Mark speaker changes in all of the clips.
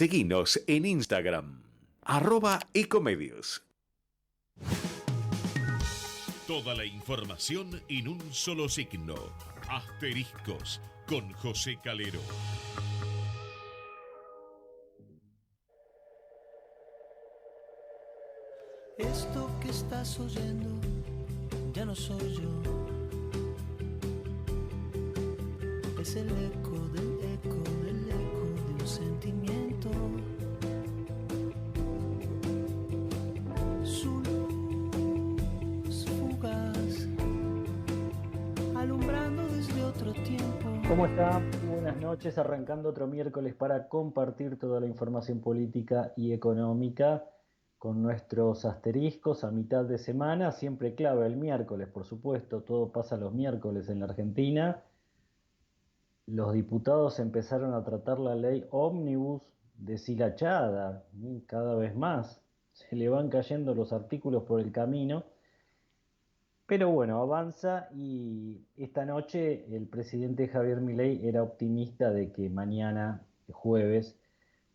Speaker 1: Seguinos en Instagram, @ecomedios.
Speaker 2: Toda la información en un solo signo. Asteriscos con José Calero.
Speaker 3: Esto que estás oyendo ya no soy yo. Es el eco del eco del eco de un sentimiento. Su luz fugaz, alumbrando desde otro tiempo.
Speaker 4: ¿Cómo está? Buenas noches, arrancando otro miércoles para compartir toda la información política y económica con nuestros asteriscos a mitad de semana, siempre clave el miércoles, por supuesto, todo pasa los miércoles en la Argentina. Los diputados empezaron a tratar la ley ómnibus deshilachada, cada vez más, se le van cayendo los artículos por el camino. Pero bueno, avanza y esta noche el presidente Javier Milei era optimista de que mañana, jueves,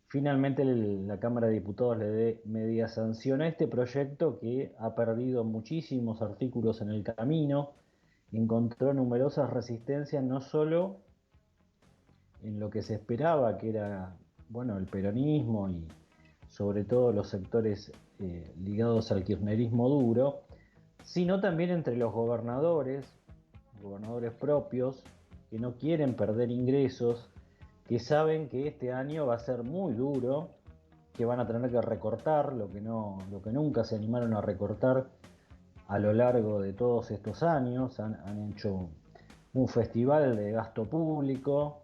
Speaker 4: finalmente la Cámara de Diputados le dé media sanción a este proyecto que ha perdido muchísimos artículos en el camino, encontró numerosas resistencias no solo en lo que se esperaba, que era, bueno, el peronismo y sobre todo los sectores ligados al kirchnerismo duro, sino también entre los gobernadores propios, que no quieren perder ingresos, que saben que este año va a ser muy duro, que van a tener que recortar lo que nunca se animaron a recortar a lo largo de todos estos años. Han hecho un festival de gasto público.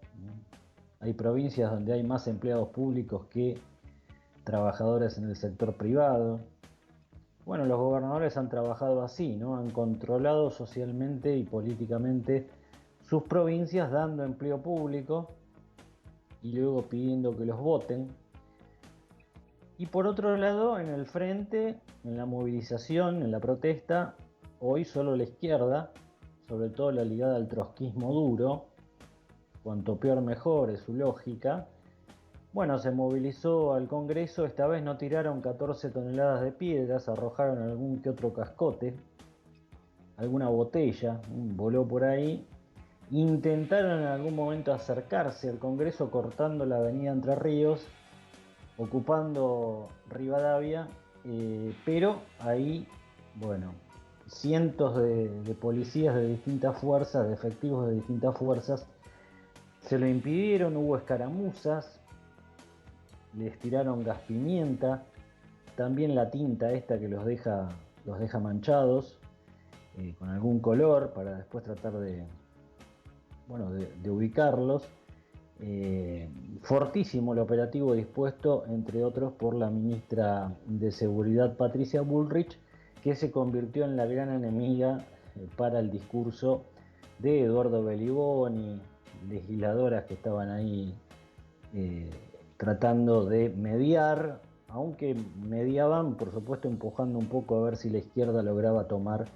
Speaker 4: Hay provincias donde hay más empleados públicos que trabajadores en el sector privado. Bueno, los gobernadores han trabajado así, ¿no? Han controlado socialmente y políticamente sus provincias, dando empleo público y luego pidiendo que los voten. Y por otro lado, en el frente, en la movilización, en la protesta, hoy solo la izquierda, sobre todo la ligada al trotskismo duro, cuanto peor mejor es su lógica. Bueno, se movilizó al Congreso, esta vez no tiraron 14 toneladas de piedras, arrojaron algún que otro cascote, alguna botella, voló por ahí. Intentaron en algún momento acercarse al Congreso cortando la avenida Entre Ríos, ocupando Rivadavia, pero ahí, bueno, cientos de policías de distintas fuerzas, de efectivos de distintas fuerzas, se lo impidieron, hubo escaramuzas, les tiraron gas pimienta, también la tinta esta que los deja manchados, con algún color para después tratar de, bueno, de ubicarlos. Fortísimo el operativo dispuesto, entre otros, por la ministra de Seguridad Patricia Bullrich, que se convirtió en la gran enemiga para el discurso de Eduardo Beliboni, legisladoras que estaban ahí tratando de mediar, aunque mediaban, por supuesto, empujando un poco a ver si la izquierda lograba tomar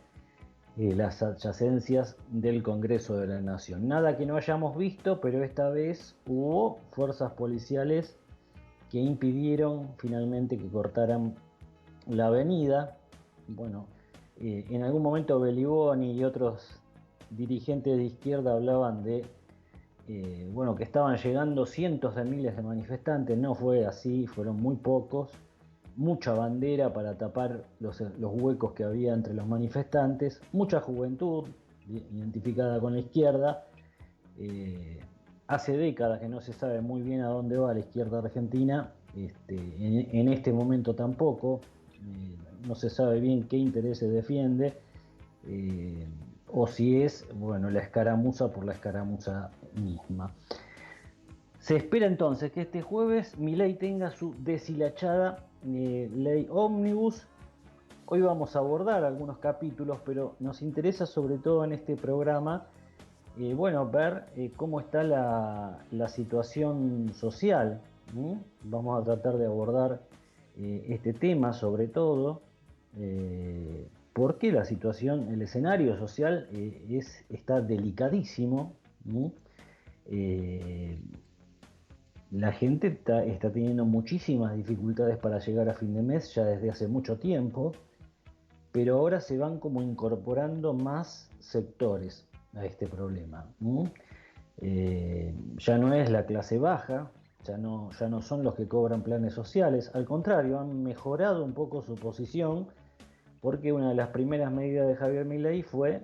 Speaker 4: las adyacencias del Congreso de la Nación. Nada que no hayamos visto, pero esta vez hubo fuerzas policiales que impidieron finalmente que cortaran la avenida. Bueno, en algún momento Beliboni y otros dirigentes de izquierda hablaban de bueno, que estaban llegando cientos de miles de manifestantes. No fue así, fueron muy pocos, mucha bandera para tapar los huecos que había entre los manifestantes, mucha juventud identificada con la izquierda. Hace décadas que no se sabe muy bien a dónde va la izquierda argentina, en este momento tampoco, no se sabe bien qué intereses defiende, o si es, bueno, la escaramuza por la escaramuza misma. Se espera entonces que este jueves Milei tenga su deshilachada ley ómnibus. Hoy vamos a abordar algunos capítulos, pero nos interesa sobre todo en este programa, bueno, ver cómo está la situación social. Vamos a tratar de abordar este tema sobre todo, porque la situación, el escenario social está delicadísimo. Eh, La gente está teniendo muchísimas dificultades para llegar a fin de mes ya desde hace mucho tiempo, pero ahora se van como incorporando más sectores a este problema. Ya no es la clase baja, ya no son los que cobran planes sociales, al contrario, han mejorado un poco su posición, porque una de las primeras medidas de Javier Milei fue,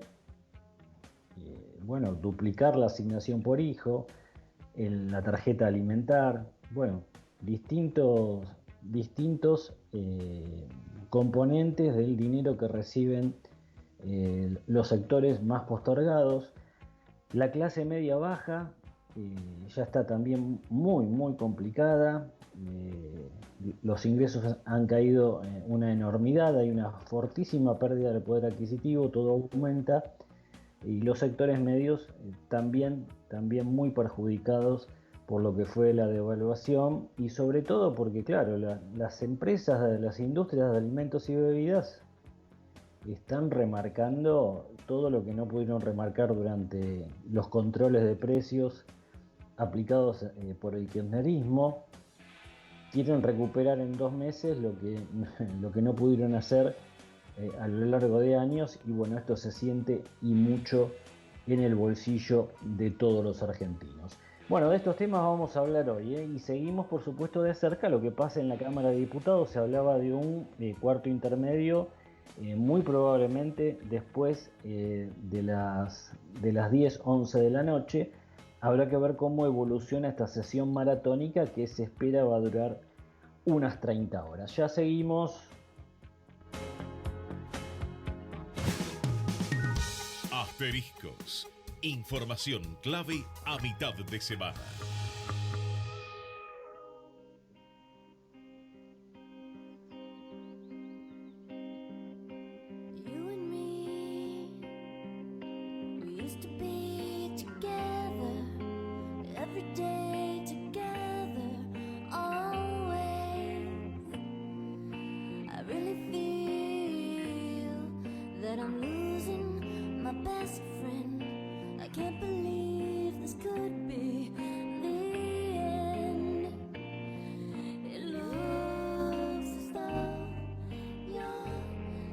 Speaker 4: bueno, duplicar la asignación por hijo, la tarjeta alimentar, bueno, distintos componentes del dinero que reciben los sectores más postergados. La clase media baja ya está también muy complicada. Los ingresos han caído una enormidad, hay una fortísima pérdida del poder adquisitivo, todo aumenta, y los sectores medios también muy perjudicados por lo que fue la devaluación, y sobre todo porque, claro, las empresas, las industrias de alimentos y bebidas están remarcando todo lo que no pudieron remarcar durante los controles de precios aplicados por el kirchnerismo. Quieren recuperar en 2 meses lo que no pudieron hacer a lo largo de años, y bueno, esto se siente y mucho en el bolsillo de todos los argentinos. Bueno, de estos temas vamos a hablar hoy, y seguimos por supuesto de cerca lo que pasa en la Cámara de Diputados. Se hablaba de un cuarto intermedio, muy probablemente después de las 10, 11 de la noche. Habrá que ver cómo evoluciona esta sesión maratónica que se espera va a durar unas 30 horas. Ya seguimos.
Speaker 2: Asteriscos. Información clave a mitad de semana.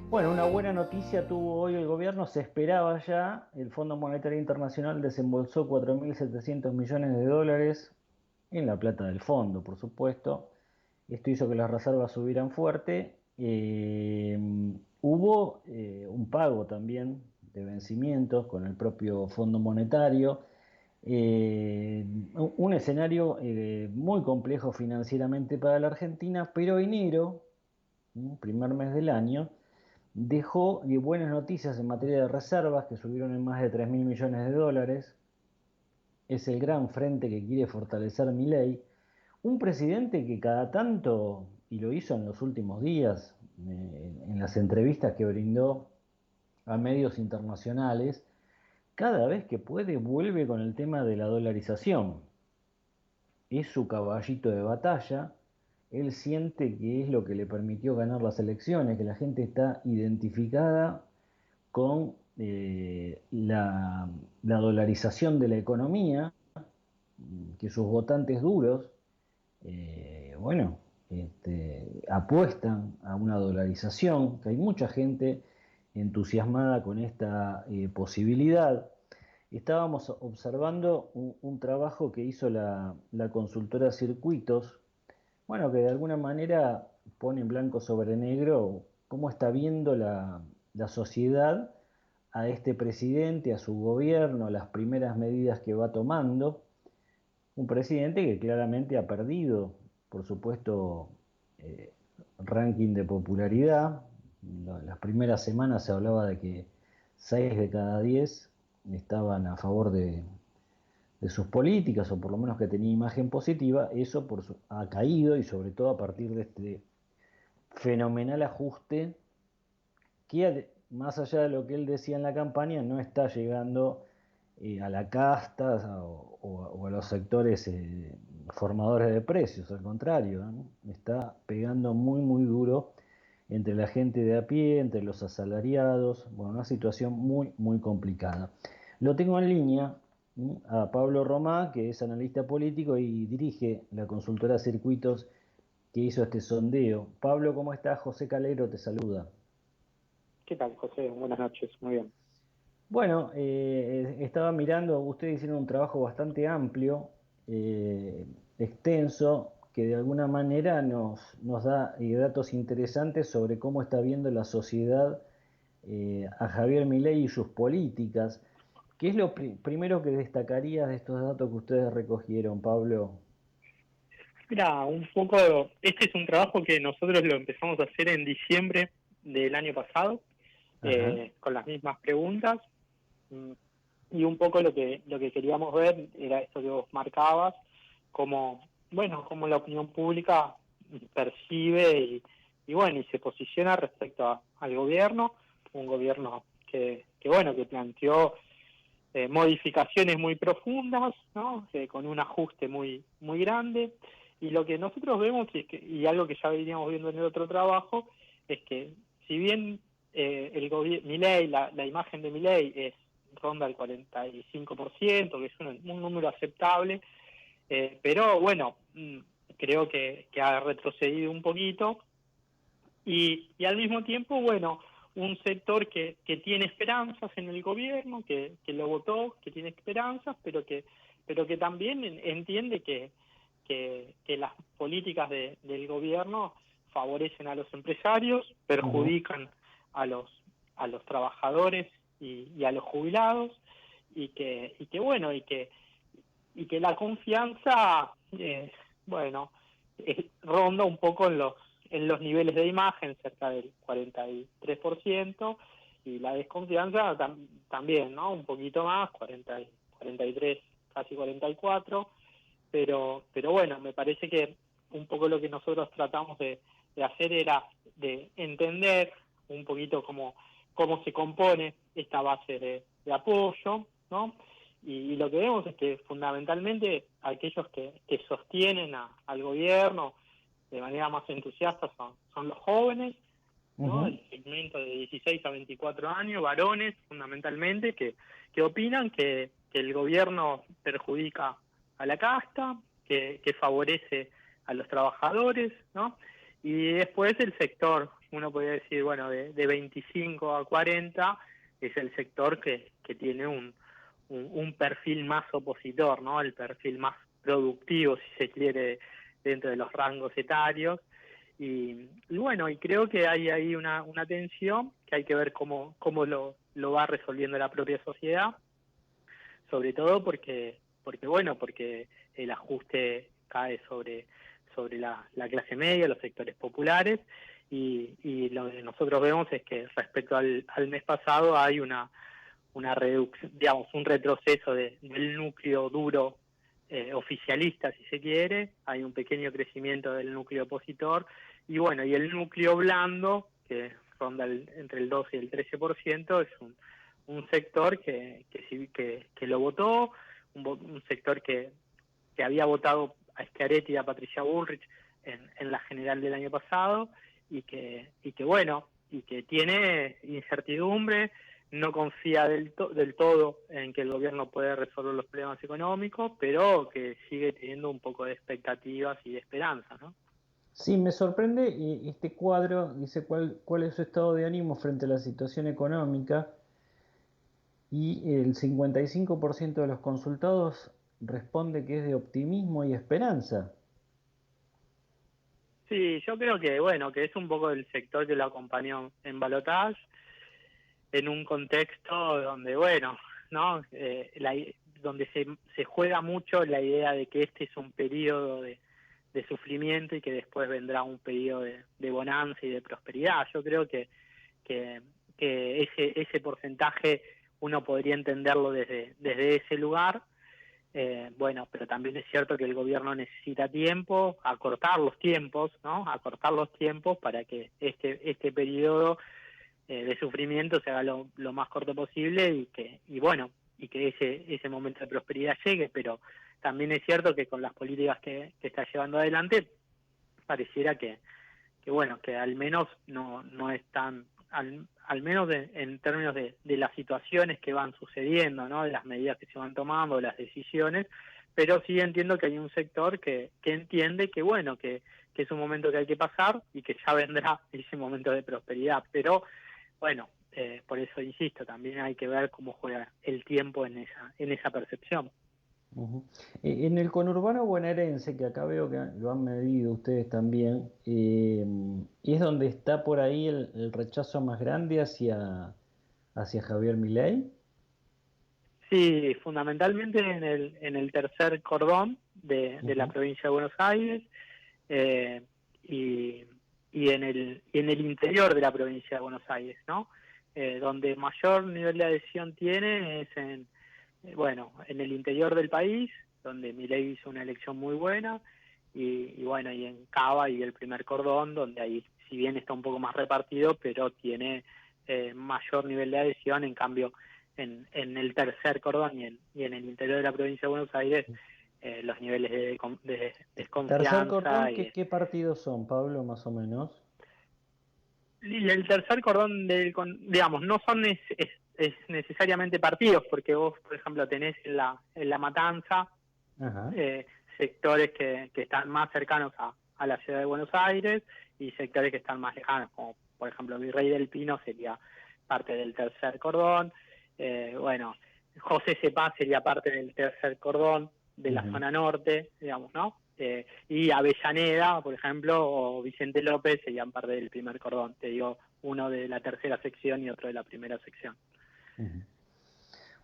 Speaker 4: Bueno, una buena noticia tuvo hoy el gobierno, se esperaba ya, el Fondo Monetario Internacional desembolsó 4.700 millones de dólares en la plata del fondo, por supuesto. Esto hizo que las reservas subieran fuerte. Hubo un pago también de vencimientos con el propio Fondo Monetario. Un escenario muy complejo financieramente para la Argentina, pero enero, primer mes del año, dejó buenas noticias en materia de reservas, que subieron en más de 3.000 millones de dólares. Es el gran frente que quiere fortalecer Milei. Un presidente que cada tanto, y lo hizo en los últimos días, en las entrevistas que brindó a medios internacionales, cada vez que puede vuelve con el tema de la dolarización. Es su caballito de batalla. Él siente que es lo que le permitió ganar las elecciones, que la gente está identificada con la dolarización de la economía, que sus votantes duros, bueno, apuestan a una dolarización, que hay mucha gente entusiasmada con esta posibilidad. Estábamos observando un trabajo que hizo la consultora Circuitos, bueno, que de alguna manera pone en blanco sobre negro cómo está viendo la sociedad a este presidente, a su gobierno, a las primeras medidas que va tomando. Un presidente que claramente ha perdido, por supuesto, eh, ranking de popularidad. Las primeras semanas se hablaba de que 6 de cada 10 estaban a favor de sus políticas, o por lo menos que tenía imagen positiva. Eso ha caído, y sobre todo a partir de este fenomenal ajuste que, más allá de lo que él decía en la campaña, no está llegando a la casta o a los sectores formadores de precios. Al contrario, ¿no? Está pegando muy duro entre la gente de a pie, entre los asalariados. Bueno, una situación muy complicada. Lo tengo en línea a Pablo Romá, que es analista político y dirige la consultora Circuitos que hizo este sondeo. Pablo, ¿cómo estás? José Calero te saluda.
Speaker 5: ¿Qué tal, José? Buenas noches, muy bien.
Speaker 4: Bueno, estaba mirando, ustedes hicieron un trabajo bastante amplio, extenso, que de alguna manera nos da datos interesantes sobre cómo está viendo la sociedad a Javier Milei y sus políticas. ¿Qué es lo primero que destacarías de estos datos que ustedes recogieron, Pablo?
Speaker 5: Mira, un poco, este es un trabajo que nosotros lo empezamos a hacer en diciembre del año pasado,
Speaker 4: Ajá.
Speaker 5: con las mismas preguntas, mm, y un poco lo que queríamos ver era esto que vos marcabas, como, bueno, cómo la opinión pública percibe y bueno, y se posiciona respecto al gobierno, un gobierno bueno, que planteó modificaciones muy profundas, ¿no? Con un ajuste muy grande. Y lo que nosotros vemos, y algo que ya veníamos viendo en el otro trabajo, es que si bien Milei, la imagen de Milei ronda el 45%, que es un número aceptable, pero bueno, creo que ha retrocedido un poquito, y al mismo tiempo, bueno, un sector que tiene esperanzas en el gobierno, que lo votó, que tiene esperanzas, pero que también entiende que las políticas del gobierno favorecen a los empresarios,
Speaker 4: Ujú.
Speaker 5: perjudican a los trabajadores y a los jubilados, bueno, y que la confianza, bueno, ronda un poco en los niveles de imagen, cerca del 43%, y la desconfianza también, ¿no? Un poquito más, 43, casi 44%, pero bueno, me parece que un poco lo que nosotros tratamos de hacer era de entender un poquito cómo se compone esta base de apoyo, ¿no? Y lo que vemos es que fundamentalmente aquellos que sostienen al gobierno de manera más entusiasta son los jóvenes, ¿no?
Speaker 4: Ujú.
Speaker 5: El segmento de 16 a 24 años, varones fundamentalmente, que opinan que el gobierno perjudica a la casta, que favorece a los trabajadores, ¿no? Y después el sector, uno podría decir, bueno, de 25 a 40, es el sector que tiene un perfil más opositor, ¿no? El perfil más productivo, si se quiere, dentro de los rangos etarios. Y bueno, y creo que hay ahí una tensión que hay que ver cómo lo va resolviendo la propia sociedad, sobre todo porque el ajuste cae sobre la clase media, los sectores populares, y lo que nosotros vemos es que respecto al mes pasado hay una reducción, digamos, un retroceso del núcleo duro oficialista, si se quiere, hay un pequeño crecimiento del núcleo opositor, y bueno, y el núcleo blando, que ronda entre el 12 y el 13%, es un sector que lo votó, un sector que había votado a Schiaretti y a Patricia Bullrich en la general del año pasado, y que bueno, y que tiene incertidumbre, no confía del todo en que el gobierno puede resolver los problemas económicos, pero que sigue teniendo un poco de expectativas y de esperanza, ¿no?
Speaker 4: Sí, me sorprende este cuadro, dice cuál es su estado de ánimo frente a la situación económica y el 55% de los consultados responde que es de optimismo y esperanza.
Speaker 5: Sí, yo creo que, bueno, que es un poco el sector que lo acompañó en balotaje, en un contexto donde, bueno, ¿no? Donde se juega mucho la idea de que este es un periodo de sufrimiento y que después vendrá un periodo de bonanza y de prosperidad. Yo creo que, que ese porcentaje uno podría entenderlo desde ese lugar. Bueno, pero también es cierto que el gobierno necesita tiempo, acortar los tiempos, ¿no? Acortar los tiempos para que este periodo de sufrimiento se haga lo más corto posible y que ese momento de prosperidad llegue, pero también es cierto que con las políticas que está llevando adelante pareciera que bueno, que al menos no es tan al menos en términos de las situaciones que van sucediendo, ¿no? De las medidas que se van tomando, de las decisiones, pero sí entiendo que hay un sector que entiende que, bueno, que es un momento que hay que pasar y que ya vendrá ese momento de prosperidad, pero bueno, por eso insisto, también hay que ver cómo juega el tiempo en esa percepción.
Speaker 4: Ujú. En el conurbano bonaerense, que acá veo que lo han medido ustedes también, ¿es donde está por ahí el rechazo más grande hacia Javier Milei?
Speaker 5: Sí, fundamentalmente en el tercer cordón de la
Speaker 4: Ujú.
Speaker 5: provincia de Buenos Aires, eh, y, y en el interior de la provincia de Buenos Aires, ¿no? Donde mayor nivel de adhesión tiene es en el interior del país, donde Milei hizo una elección muy buena, y bueno, y en Cava y el primer cordón, donde ahí, si bien está un poco más repartido, pero tiene mayor nivel de adhesión. En cambio, en el tercer cordón y en el interior de la provincia de Buenos Aires, los niveles de
Speaker 4: Tercer cordón,
Speaker 5: desconfianza
Speaker 4: ¿qué partidos son, Pablo, más o menos?
Speaker 5: y el tercer cordón digamos, no son es necesariamente partidos, porque vos, por ejemplo, tenés en la Matanza
Speaker 4: Ajá.
Speaker 5: sectores que están más cercanos a la ciudad de Buenos Aires, y sectores que están más lejanos, como por ejemplo Virrey del Pino sería parte del tercer cordón. Bueno, José Cepaz sería parte del tercer cordón de la
Speaker 4: Ujú.
Speaker 5: zona norte, digamos, ¿no? Y Avellaneda, por ejemplo, o Vicente López serían parte del primer cordón. Te digo, uno de la tercera sección y otro de la primera sección.
Speaker 4: Ujú.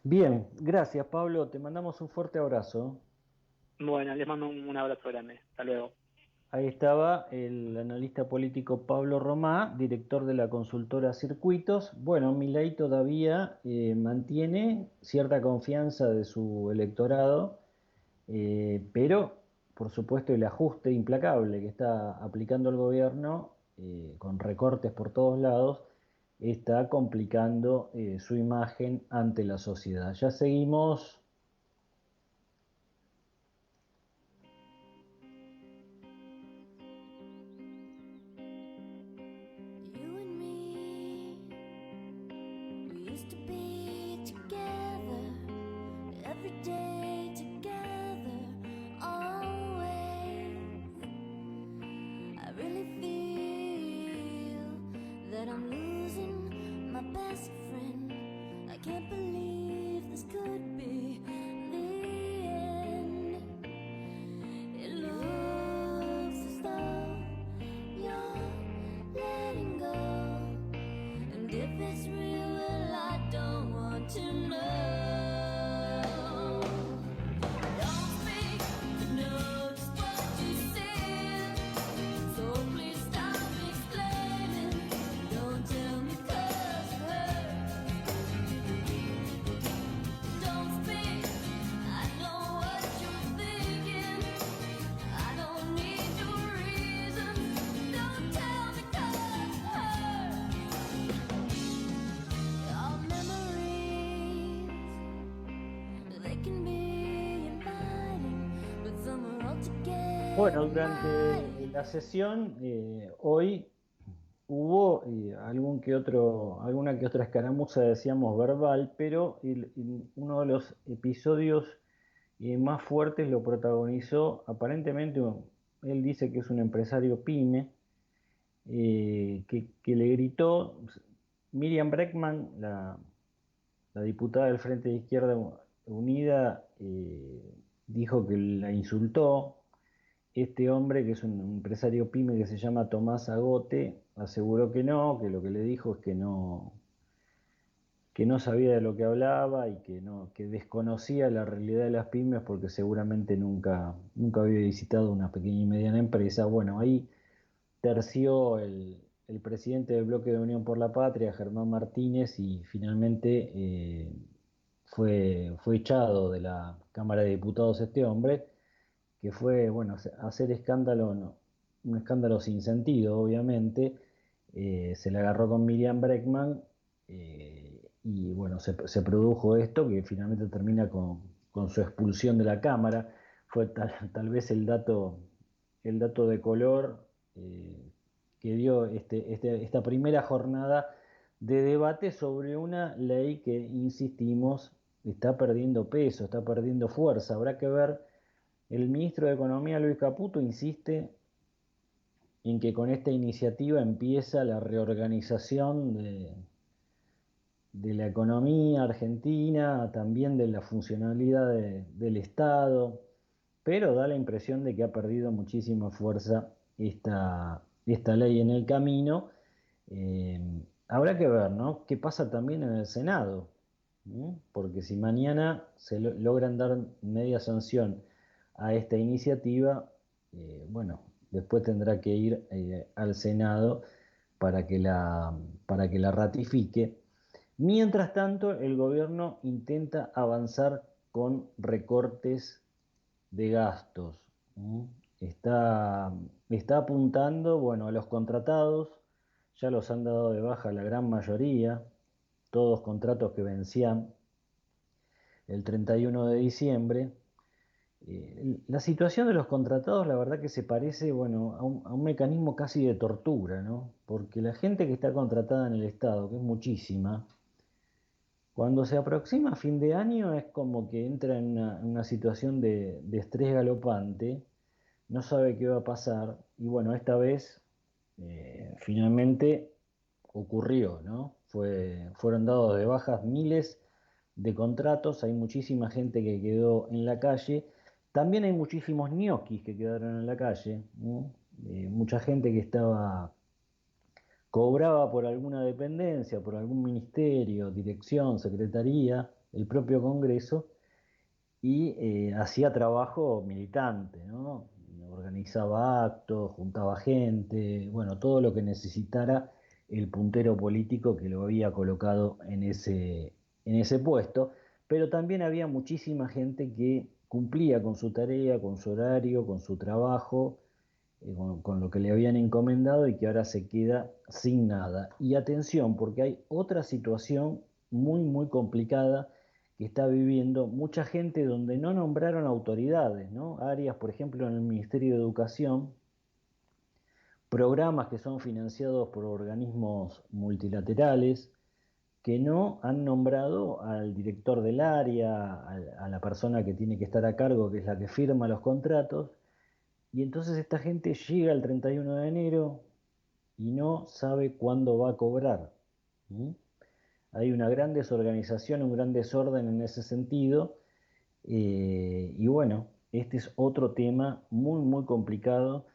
Speaker 4: Bien, gracias, Pablo. Te mandamos un fuerte abrazo.
Speaker 5: Bueno, les mando un abrazo grande. Hasta luego.
Speaker 4: Ahí estaba el analista político Pablo Romá, director de la consultora Circuitos. Bueno, Milei todavía mantiene cierta confianza de su electorado, pero por supuesto el ajuste implacable que está aplicando el gobierno, con recortes por todos lados, está complicando su imagen ante la sociedad. Ya seguimos.
Speaker 6: You and me, we used to be together, every day together, always. I really feel that I'm losing my best friend. I can't believe this could be the end. It looks as though you're letting go, and if it's real, well, I don't want to know. Don't speak to know just what you said, so please stop explaining. Don't tell me 'cause it hurts. Don't speak, I know what you're thinking. I don't need your reasons. Don't tell me 'cause it hurts. Our memories, they can be inviting, but some are altogether
Speaker 4: Bueno, durante la sesión hoy hubo alguna que otra escaramuza, decíamos, verbal, pero uno de los episodios más fuertes lo protagonizó aparentemente, él dice que es un empresario pyme, que le gritó. Miriam Breckman, la diputada del Frente de Izquierda Unida, dijo que la insultó. Este hombre, que es un empresario pyme que se llama Tomás Agote, aseguró que lo que le dijo es que no sabía de lo que hablaba y que desconocía la realidad de las pymes porque seguramente nunca había visitado una pequeña y mediana empresa. Bueno, ahí terció el presidente del Bloque de Unión por la Patria, Germán Martínez, y finalmente fue echado de la Cámara de Diputados este hombre, que fue, bueno, hacer escándalo, un escándalo sin sentido, obviamente. Se le agarró con Miriam Breckman, y bueno, se produjo esto que finalmente termina con su expulsión de la Cámara. Fue tal vez el dato de color que dio esta primera jornada de debate sobre una ley que, insistimos, está perdiendo peso, está perdiendo fuerza. Habrá que ver, el ministro de Economía, Luis Caputo, insiste en que con esta iniciativa empieza la reorganización de la economía argentina, también de la funcionalidad del Estado, pero da la impresión de que ha perdido muchísima fuerza esta ley en el camino. Eh, Habrá que ver, ¿no? ¿Qué pasa también en el Senado? ¿Mm? Porque si mañana logran dar media sanción a esta iniciativa, bueno, después tendrá que ir al Senado para para que la ratifique. Mientras tanto, el gobierno intenta avanzar con recortes de gastos. ¿Mm? Está, está apuntando, bueno, a los contratados, ya los han dado de baja la gran mayoría, todos contratos que vencían el 31 de diciembre. La situación de los contratados, la verdad que se parece, bueno, a un mecanismo casi de tortura, ¿no? Porque la gente que está contratada en el Estado, que es muchísima, cuando se aproxima fin de año es como que entra en una situación de estrés galopante, no sabe qué va a pasar, y bueno, esta vez finalmente ocurrió, ¿no? Fueron dados de bajas miles de contratos, hay muchísima gente que quedó en la calle, también hay muchísimos ñoquis que quedaron en la calle, ¿no? Mucha gente que cobraba por alguna dependencia, por algún ministerio, dirección, secretaría, el propio Congreso, y hacía trabajo militante, ¿no? Organizaba actos, juntaba gente, bueno, todo lo que necesitara el puntero político que lo había colocado en ese puesto, pero también había muchísima gente que cumplía con su tarea, con su horario, con su trabajo, con lo que le habían encomendado y que ahora se queda sin nada. Y atención, porque hay otra situación muy complicada que está viviendo mucha gente donde no nombraron autoridades, ¿no? Áreas, por ejemplo, en el Ministerio de Educación, programas que son financiados por organismos multilaterales, que no han nombrado al director del área, a la persona que tiene que estar a cargo, que es la que firma los contratos, y entonces esta gente llega el 31 de enero y no sabe cuándo va a cobrar. ¿Mm? Hay una gran desorganización, un gran desorden en ese sentido. Y bueno, este es otro tema muy complicado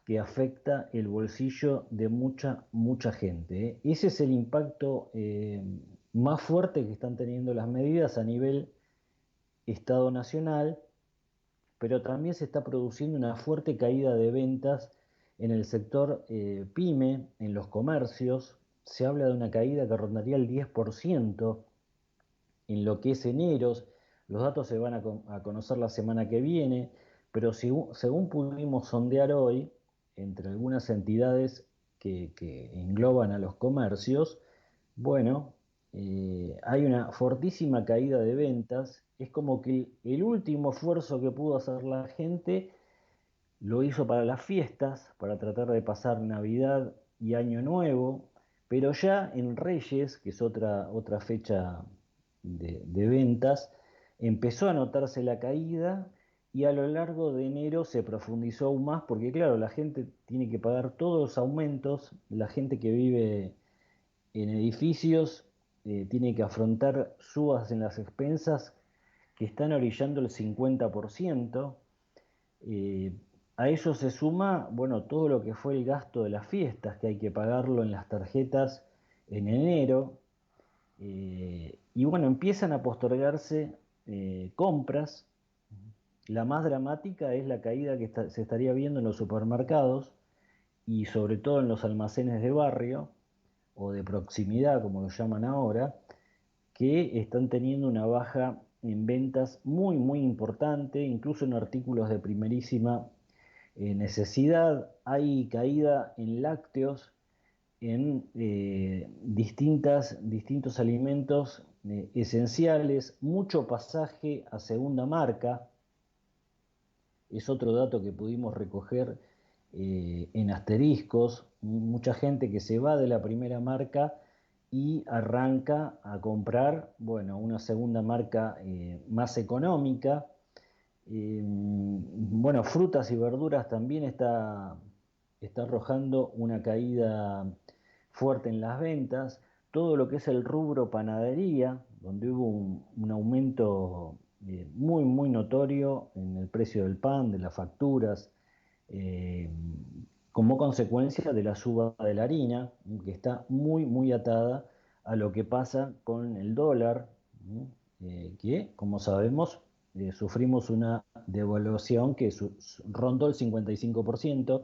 Speaker 4: que afecta el bolsillo de mucha gente, ¿eh? Ese es el impacto más fuerte que están teniendo las medidas a nivel Estado nacional, pero también se está produciendo una fuerte caída de ventas en el sector pyme, en los comercios. Se habla de una caída que rondaría el 10% en lo que es enero. Los datos se van a conocer la semana que viene, pero según pudimos sondear hoy, entre algunas entidades que engloban a los comercios, bueno, hay una fortísima caída de ventas. Es como que el último esfuerzo que pudo hacer la gente lo hizo para las fiestas, para tratar de pasar Navidad y Año Nuevo, pero ya en Reyes, que es otra fecha de ventas, empezó a notarse la caída y a lo largo de enero se profundizó aún más porque claro, la gente tiene que pagar todos los aumentos, la gente que vive en edificios tiene que afrontar subas en las expensas que están orillando el 50%. Eh, a eso se suma, bueno, todo lo que fue el gasto de las fiestas, que hay que pagarlo en las tarjetas en enero. Y bueno, empiezan a postergarse compras. La más dramática es la caída que se estaría viendo en los supermercados y sobre todo en los almacenes de barrio o de proximidad, como lo llaman ahora, que están teniendo una baja en ventas muy importante, incluso en artículos de primerísima necesidad. Hay caída en lácteos, en distintos alimentos esenciales, mucho pasaje a segunda marca, es otro dato que pudimos recoger en asteriscos, mucha gente que se va de la primera marca y arranca a comprar, bueno, una segunda marca más económica. Bueno, frutas y verduras también está arrojando una caída fuerte en las ventas. Todo lo que es el rubro panadería, donde hubo un aumento muy, muy notorio en el precio del pan, de las facturas, eh, como consecuencia de la suba de la harina, que está muy, muy atada a lo que pasa con el dólar, que, como sabemos, sufrimos una devaluación que rondó el 55%,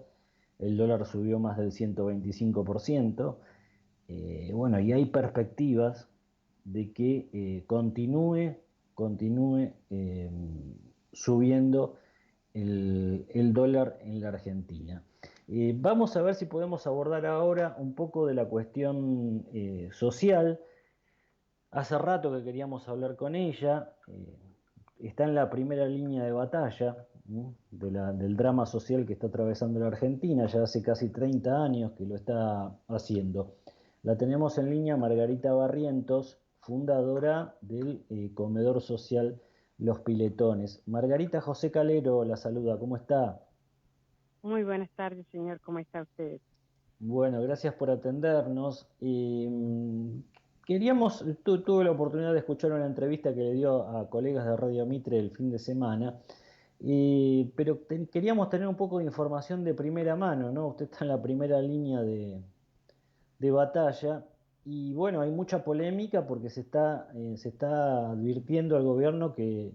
Speaker 4: el dólar subió más del 125%, bueno, y hay perspectivas de que continúe subiendo el dólar en la Argentina. Vamos a ver si podemos abordar ahora un poco de la cuestión social. Hace rato que queríamos hablar con ella, está en la primera línea de batalla, ¿no? Del drama social que está atravesando la Argentina, ya hace casi 30 años que lo está haciendo. La tenemos en línea Margarita Barrientos, fundadora del comedor social Los Piletones. Margarita, José Calero la saluda, ¿cómo está?
Speaker 7: Muy buenas tardes, señor. ¿Cómo está usted?
Speaker 4: Bueno, gracias por atendernos. Tuve la oportunidad de escuchar una entrevista que le dio a colegas de Radio Mitre el fin de semana, pero queríamos tener un poco de información de primera mano, ¿no? Usted está en la primera línea de batalla y bueno, hay mucha polémica porque se está advirtiendo al gobierno que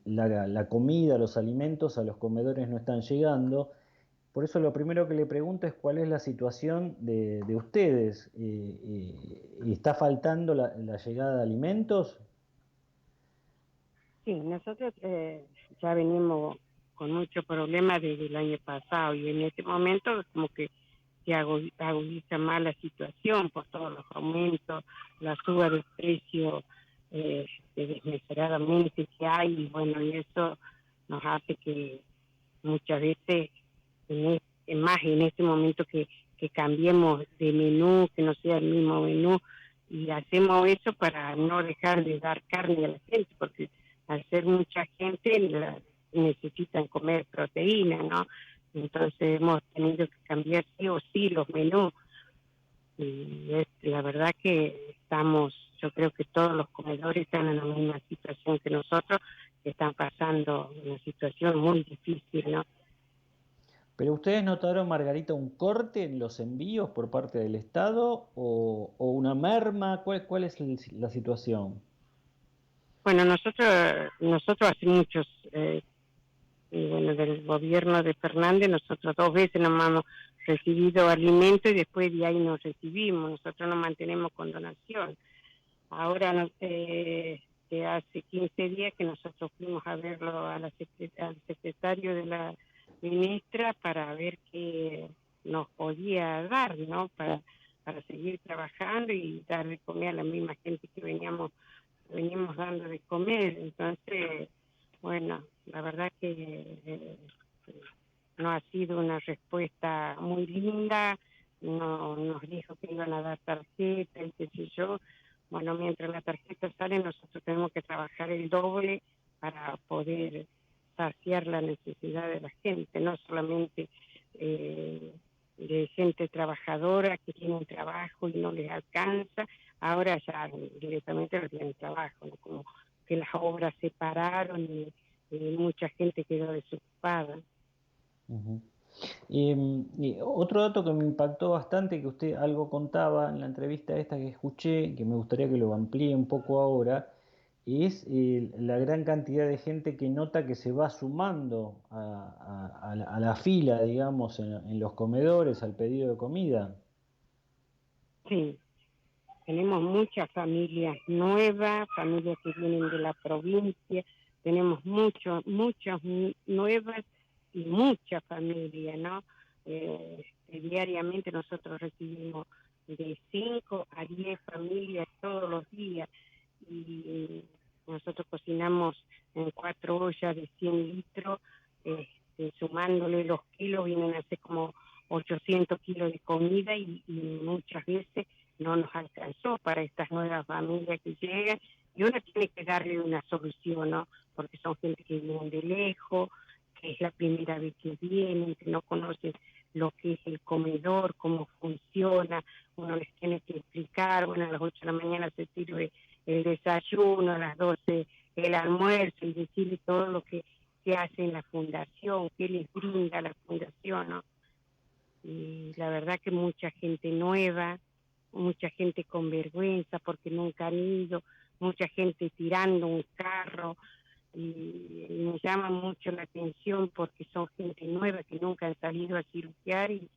Speaker 4: la comida, los alimentos a los comedores no están llegando. Por eso lo primero que le pregunto es cuál es la situación de ustedes. ¿Está faltando la llegada de alimentos?
Speaker 7: Sí, nosotros ya venimos con muchos problemas desde el año pasado y en este momento como que se agudiza más la situación por todos los aumentos, la suba de precio desmesuradamente que hay y bueno, y eso nos hace que muchas veces, más en este momento que cambiemos de menú, que no sea el mismo menú, y hacemos eso para no dejar de dar carne a la gente, porque al ser mucha gente necesitan comer proteína, ¿no? Entonces hemos tenido que cambiar sí o sí los menús, y la verdad que yo creo que todos los comedores están en la misma situación que nosotros, que están pasando una situación muy difícil, ¿no?
Speaker 4: ¿Pero ustedes notaron, Margarita, un corte en los envíos por parte del Estado o una merma? ¿Cuál es la situación?
Speaker 7: Bueno, nosotros hace muchos, y bueno, del gobierno de Fernández, nosotros 2 veces nos hemos recibido alimentos y después de ahí nos recibimos, nosotros nos mantenemos con donación. Ahora, que hace 15 días que nosotros fuimos a verlo al secretario de la ministra para ver qué nos podía dar, ¿no? Para seguir trabajando y dar de comer a la misma gente que venimos dando de comer. Entonces, bueno, la verdad que no ha sido una respuesta muy linda, no nos dijo que iban a dar tarjeta y qué sé yo. Bueno, mientras la tarjeta sale, nosotros tenemos que trabajar el doble para poder saciar la necesidad de la gente, no solamente de gente trabajadora que tiene un trabajo y no les alcanza, ahora ya directamente no tienen trabajo, ¿no? Como que las obras se pararon y mucha gente quedó desocupada.
Speaker 4: Ujú. Y otro dato que me impactó bastante, que usted algo contaba en la entrevista esta que escuché, que me gustaría que lo amplíe un poco ahora, es la gran cantidad de gente que nota que se va sumando a la fila, digamos, en los comedores, al pedido de comida.
Speaker 7: Sí, tenemos muchas familias nuevas, familias que vienen de la provincia, tenemos muchas nuevas y mucha familia, ¿no? Diariamente nosotros recibimos de 5 a 10 familias todos los días y nosotros cocinamos en 4 ollas de 100 litros, sumándole los kilos vienen a ser como 800 kilos de comida y muchas veces no nos alcanzó para estas nuevas familias que llegan, y uno tiene que darle una solución, ¿no? Porque son gente que vienen de lejos, que es la primera vez que vienen, que no conocen lo que es el comedor, cómo funciona, uno les tiene que explicar, bueno, a las 8 de la mañana se sirve el desayuno, a las 12 el almuerzo, y decirle todo lo que se hace en la fundación, qué les brinda la fundación, ¿no? Y la verdad que mucha gente nueva, mucha gente con vergüenza porque nunca han ido, mucha gente tirando un carro, y me llama mucho la atención porque son gente nueva que nunca han salido a cirugiar, y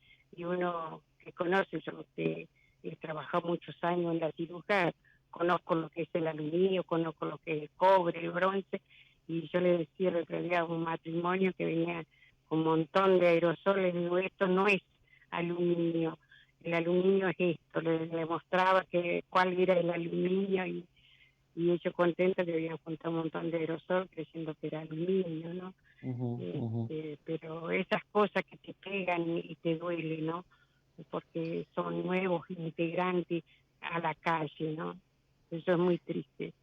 Speaker 7: uno que conoce, yo que he trabajado muchos años en la cirugía, conozco lo que es el aluminio, conozco lo que es el cobre, el bronce, y yo le decía el otro día a un matrimonio que venía con un montón de aerosoles, digo, esto no es aluminio, el aluminio es esto, le mostraba que cuál era el aluminio, y ellos contentos que habían juntado un montón de aerosol creyendo que era aluminio, ¿no? Pero esas cosas que te pegan y te duelen, ¿no? Porque son nuevos integrantes a la calle, ¿no? Eso es muy triste.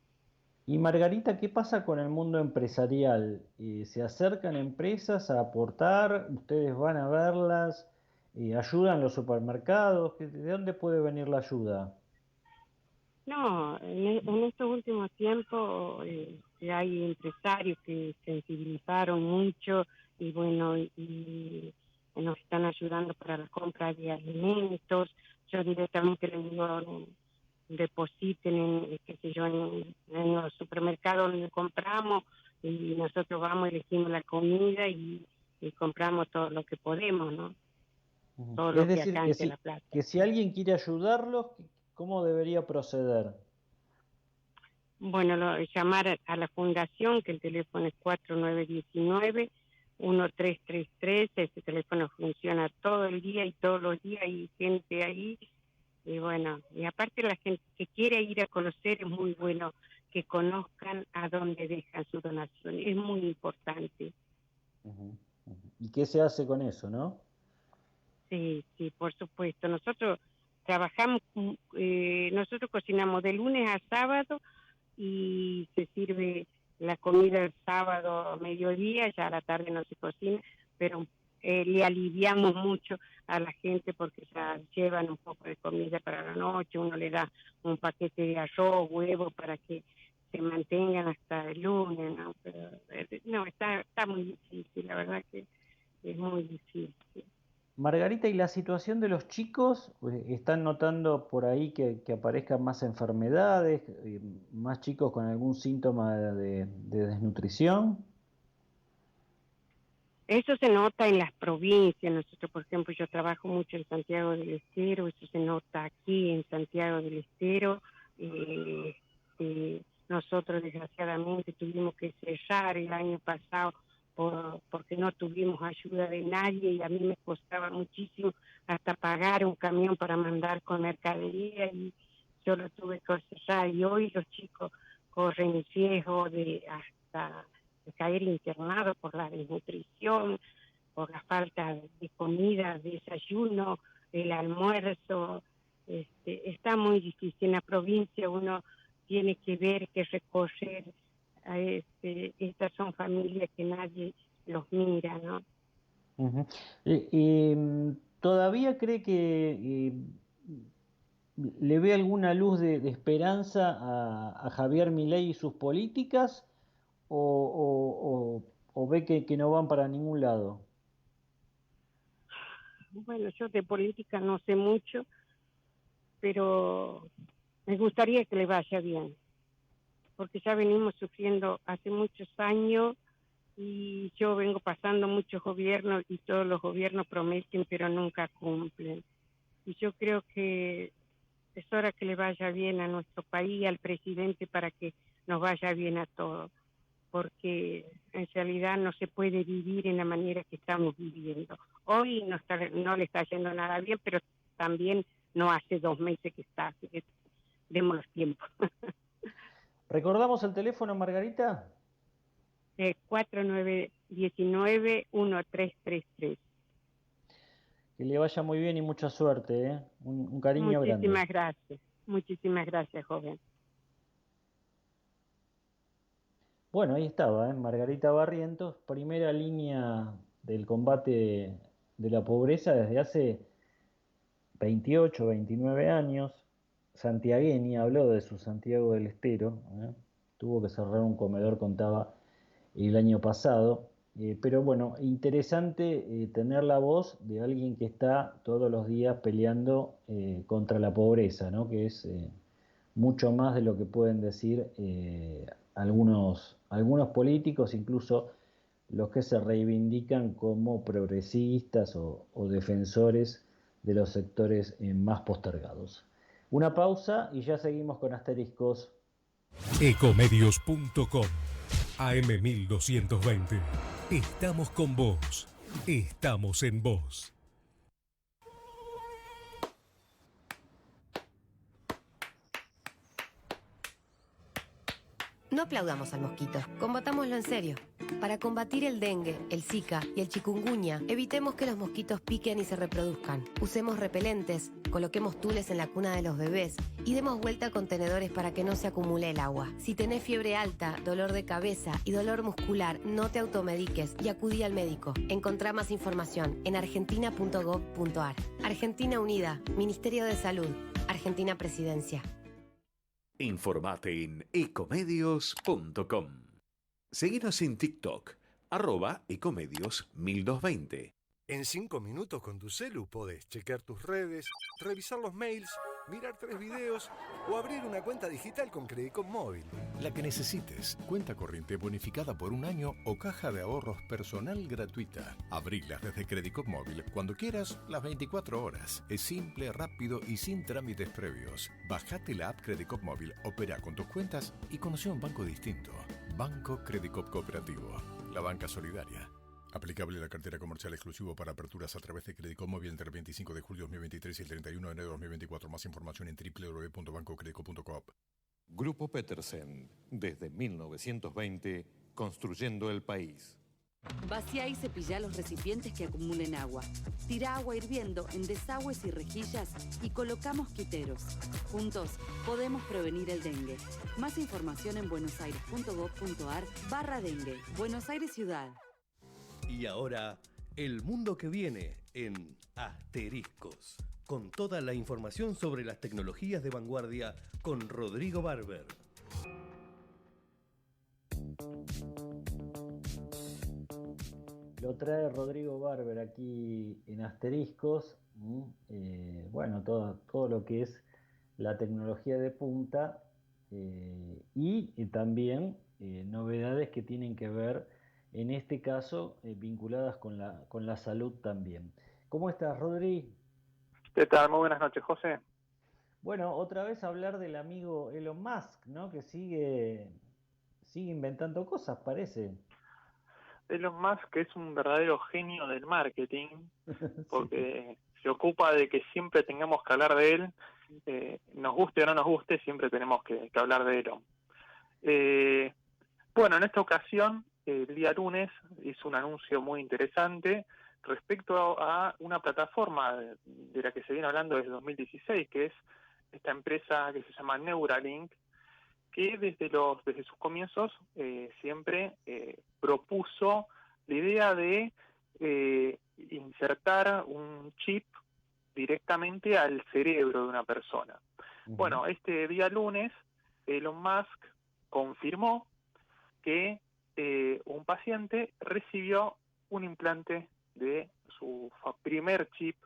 Speaker 4: Y Margarita, ¿qué pasa con el mundo empresarial? ¿Se acercan empresas a aportar? ¿Ustedes van a verlas? ¿Ayudan los supermercados? ¿De dónde puede venir la ayuda?
Speaker 7: No, en estos últimos tiempos hay empresarios que sensibilizaron mucho, y bueno, y nos están ayudando para la compra de alimentos. Yo directamente les digo, depositen en, qué sé yo, en los supermercados donde compramos, y nosotros vamos, elegimos la comida, y compramos todo lo que podemos, ¿no? Todo
Speaker 4: Es
Speaker 7: lo que
Speaker 4: decir,
Speaker 7: alcance la plata.
Speaker 4: que si alguien quiere ayudarlos, ¿cómo debería proceder?
Speaker 7: Bueno, llamar a la fundación, que el teléfono es 4919-1333, ese teléfono funciona todo el día y todos los días hay gente ahí, y bueno, y aparte la gente que quiere ir a conocer, es muy bueno que conozcan a dónde dejan su donación, es muy importante.
Speaker 4: ¿Y qué se hace con eso, no?
Speaker 7: Sí, sí, por supuesto. Nosotros trabajamos, nosotros cocinamos de lunes a sábado, y se sirve la comida el sábado a mediodía, ya a la tarde no se cocina, pero le aliviamos mucho a la gente porque ya llevan un poco de comida para la noche, uno le da un paquete de arroz, huevo, para que se mantengan hasta el lunes, ¿no? Pero, no, está muy difícil, la verdad que es muy difícil.
Speaker 4: Margarita, ¿y la situación de los chicos? ¿Están notando por ahí que aparezcan más enfermedades, más chicos con algún síntoma de desnutrición?
Speaker 7: Eso se nota en las provincias. Nosotros, por ejemplo, yo trabajo mucho en Santiago del Estero, eso se nota aquí en Santiago del Estero. Nosotros, desgraciadamente, tuvimos que cerrar el año pasado porque no tuvimos ayuda de nadie, y a mí me costaba muchísimo hasta pagar un camión para mandar con mercadería, y yo lo tuve que cerrar, y hoy los chicos corren riesgo de hasta de caer internados por la desnutrición, por la falta de comida, de desayuno, el almuerzo. Está muy difícil. En la provincia uno tiene que ver, que recorrer. Estas son familias que nadie los mira, ¿no?
Speaker 4: Ujú. ¿Todavía cree que le ve alguna luz de esperanza a Javier Milei y sus políticas? ¿O ve que no van para ningún lado?
Speaker 7: Bueno, yo de política no sé mucho, pero me gustaría que le vaya bien, porque ya venimos sufriendo hace muchos años, y yo vengo pasando muchos gobiernos, y todos los gobiernos prometen pero nunca cumplen. Y yo creo que es hora que le vaya bien a nuestro país, al presidente, para que nos vaya bien a todos, porque en realidad no se puede vivir en la manera que estamos viviendo. Hoy no le está yendo nada bien, pero también no hace 2 meses que está, así que démonos tiempo.
Speaker 4: ¿Recordamos el teléfono, Margarita?
Speaker 7: 4919-1333.
Speaker 4: Que le vaya muy bien y mucha suerte, ¿eh? Un cariño grande.
Speaker 7: Muchísimas gracias, joven.
Speaker 4: Bueno, ahí estaba, ¿eh? Margarita Barrientos, primera línea del combate de la pobreza desde hace 28, 29 años. Santiagueña, habló de su Santiago del Estero, ¿eh? Tuvo que cerrar un comedor, contaba el año pasado. Pero bueno, interesante tener la voz de alguien que está todos los días peleando contra la pobreza, ¿no? Que es mucho más de lo que pueden decir algunos políticos, incluso los que se reivindican como progresistas o defensores de los sectores más postergados. Una pausa y ya seguimos con asteriscos.
Speaker 8: Ecomedios.com AM1220. Estamos con vos. Estamos en vos.
Speaker 9: No aplaudamos al mosquito, combatámoslo en serio. Para combatir el dengue, el zika y el chikungunya, evitemos que los mosquitos piquen y se reproduzcan. Usemos repelentes, coloquemos tules en la cuna de los bebés y demos vuelta a contenedores para que no se acumule el agua. Si tenés fiebre alta, dolor de cabeza y dolor muscular, no te automediques y acudí al médico. Encontrá más información en argentina.gov.ar. Argentina Unida, Ministerio de Salud, Argentina Presidencia.
Speaker 1: Informate en ecomedios.com. Seguinos en TikTok, @ecomedios1220.
Speaker 10: En 5 minutos con tu celu podés chequear tus redes, revisar los mails, mirar 3 videos o abrir una cuenta digital con Credicop Móvil.
Speaker 11: La que necesites. Cuenta corriente bonificada por 1 año o caja de ahorros personal gratuita. Abrilas desde Credicop Móvil cuando quieras, las 24 horas. Es simple, rápido y sin trámites previos. Bajate la app Credicop Móvil, opera con tus cuentas y conoce un banco distinto. Banco Credicop Cooperativo. La banca solidaria. Aplicable la cartera comercial exclusivo para aperturas a través de Credicop Móvil entre el 25 de julio de 2023 y el 31 de enero de 2024. Más información en www.bancocredico.com.
Speaker 12: Grupo Petersen, desde 1920, construyendo el país.
Speaker 13: Vacía y cepilla los recipientes que acumulen agua. Tira agua hirviendo en desagües y rejillas y coloca mosquiteros. Juntos podemos prevenir el dengue. Más información en buenosaires.gov.ar/dengue. Buenos Aires Ciudad.
Speaker 14: Y ahora, el mundo que viene en Asteriscos, con toda la información sobre las tecnologías de vanguardia con Rodrigo Barber.
Speaker 4: Lo trae Rodrigo Barber aquí en Asteriscos. Bueno, todo lo que es la tecnología de punta y también novedades que tienen que ver, en este caso, vinculadas con la salud también. ¿Cómo estás, Rodri?
Speaker 5: ¿Qué tal? Muy buenas noches, José.
Speaker 4: Bueno, otra vez hablar del amigo Elon Musk, ¿no? Que sigue inventando cosas, parece.
Speaker 5: Elon Musk es un verdadero genio del marketing, porque se ocupa de que siempre tengamos que hablar de él, nos guste o no nos guste, siempre tenemos que hablar de Elon. Bueno, en esta ocasión, el día lunes, hizo un anuncio muy interesante respecto a una plataforma de la que se viene hablando desde 2016, que es esta empresa que se llama Neuralink, que desde sus comienzos siempre propuso la idea de insertar un chip directamente al cerebro de una persona. Bueno, este día lunes, Elon Musk confirmó que un paciente recibió un implante de su primer chip,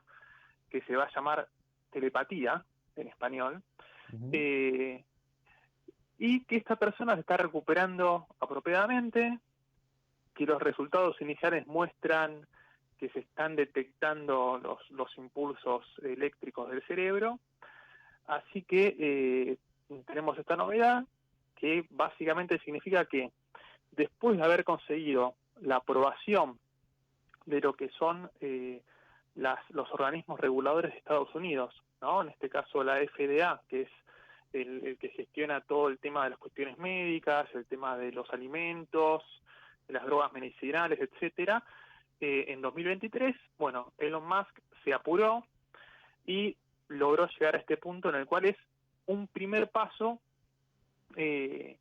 Speaker 5: que se va a llamar telepatía, en español, y que esta persona se está recuperando apropiadamente, que los resultados iniciales muestran que se están detectando los impulsos eléctricos del cerebro. Así que tenemos esta novedad, que básicamente significa que después de haber conseguido la aprobación de lo que son los organismos reguladores de Estados Unidos, ¿no? En este caso la FDA, que es el que gestiona todo el tema de las cuestiones médicas, el tema de los alimentos, de las drogas medicinales, etcétera. En 2023, bueno, Elon Musk se apuró y logró llegar a este punto en el cual es un primer paso que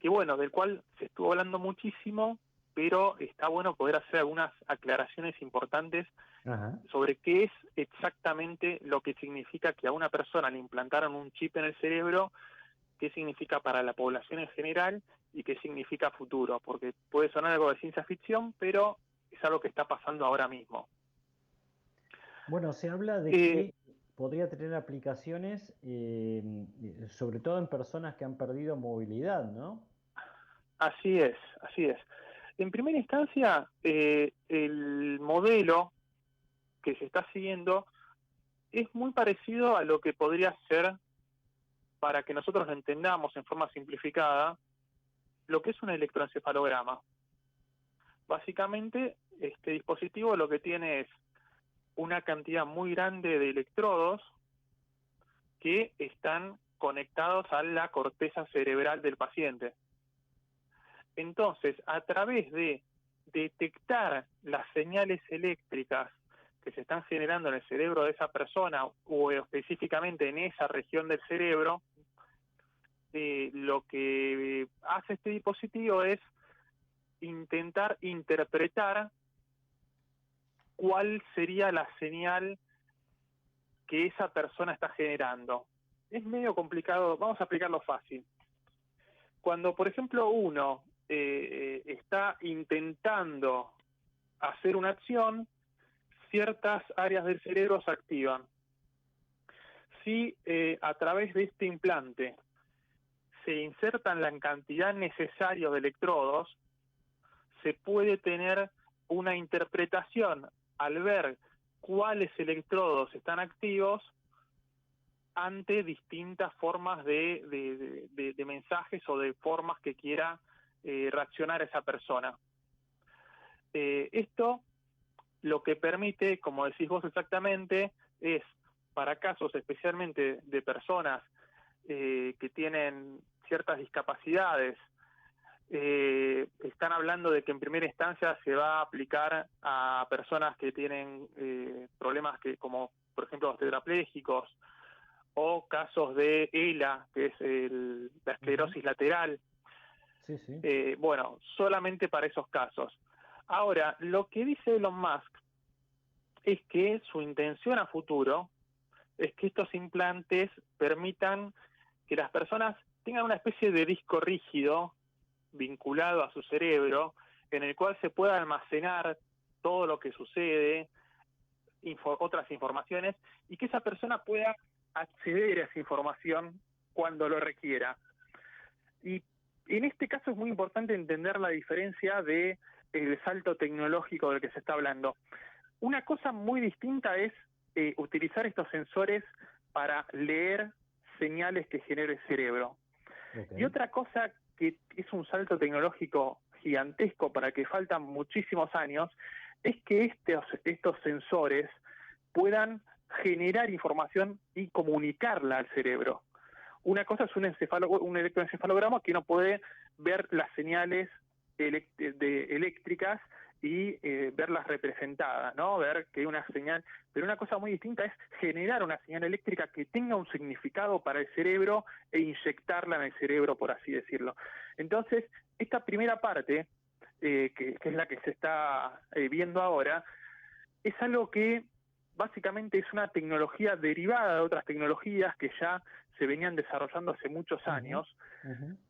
Speaker 5: bueno, del cual se estuvo hablando muchísimo, pero está bueno poder hacer algunas aclaraciones importantes
Speaker 4: Ajá.
Speaker 5: sobre qué es exactamente lo que significa que a una persona le implantaron un chip en el cerebro, qué significa para la población en general y qué significa futuro, porque puede sonar algo de ciencia ficción, pero es algo que está pasando ahora mismo.
Speaker 4: Bueno, se habla de
Speaker 5: Eh,
Speaker 4: que podría tener aplicaciones, sobre todo en personas que han perdido movilidad, ¿no?
Speaker 5: Así es, así es. En primera instancia, el modelo que se está siguiendo es muy parecido a lo que podría ser, para que nosotros lo entendamos en forma simplificada, lo que es un electroencefalograma. Básicamente, este dispositivo lo que tiene es una cantidad muy grande de electrodos que están conectados a la corteza cerebral del paciente. Entonces, a través de detectar las señales eléctricas que se están generando en el cerebro de esa persona o específicamente en esa región del cerebro, lo que hace este dispositivo es intentar interpretar cuál sería la señal que esa persona está generando. Es medio complicado, vamos a explicarlo fácil. Cuando, por ejemplo, uno está intentando hacer una acción, ciertas áreas del cerebro se activan. Si a través de este implante se insertan la cantidad necesaria de electrodos, se puede tener una interpretación al ver cuáles electrodos están activos ante distintas formas de mensajes o de formas que quiera reaccionar esa persona. Esto lo que permite, como decís vos exactamente, es para casos especialmente de personas que tienen ciertas discapacidades. Están hablando de que en primera instancia se va a aplicar a personas que tienen problemas como por ejemplo los tetrapléjicos o casos de ELA, que es la esclerosis lateral.
Speaker 4: Sí, sí.
Speaker 5: Bueno, solamente para esos casos. Ahora, lo que dice Elon Musk es que su intención a futuro es que estos implantes permitan que las personas tengan una especie de disco rígido vinculado a su cerebro, en el cual se pueda almacenar todo lo que sucede, otras informaciones, y que esa persona pueda acceder a esa información cuando lo requiera. Y en este caso es muy importante entender la diferencia de el salto tecnológico del que se está hablando. Una cosa muy distinta es utilizar estos sensores para leer señales que genera el cerebro.
Speaker 4: Okay.
Speaker 5: Y otra cosa que es un salto tecnológico gigantesco para que faltan muchísimos años, es que estos sensores puedan generar información y comunicarla al cerebro. Una cosa es un electroencefalograma que uno puede ver las señales eléctricas y verlas representadas, ¿no? Ver que hay una señal, pero una cosa muy distinta es generar una señal eléctrica que tenga un significado para el cerebro e inyectarla en el cerebro, por así decirlo. Entonces, esta primera parte, que es la que se está viendo ahora, es algo que básicamente es una tecnología derivada de otras tecnologías que ya se venían desarrollando hace muchos años,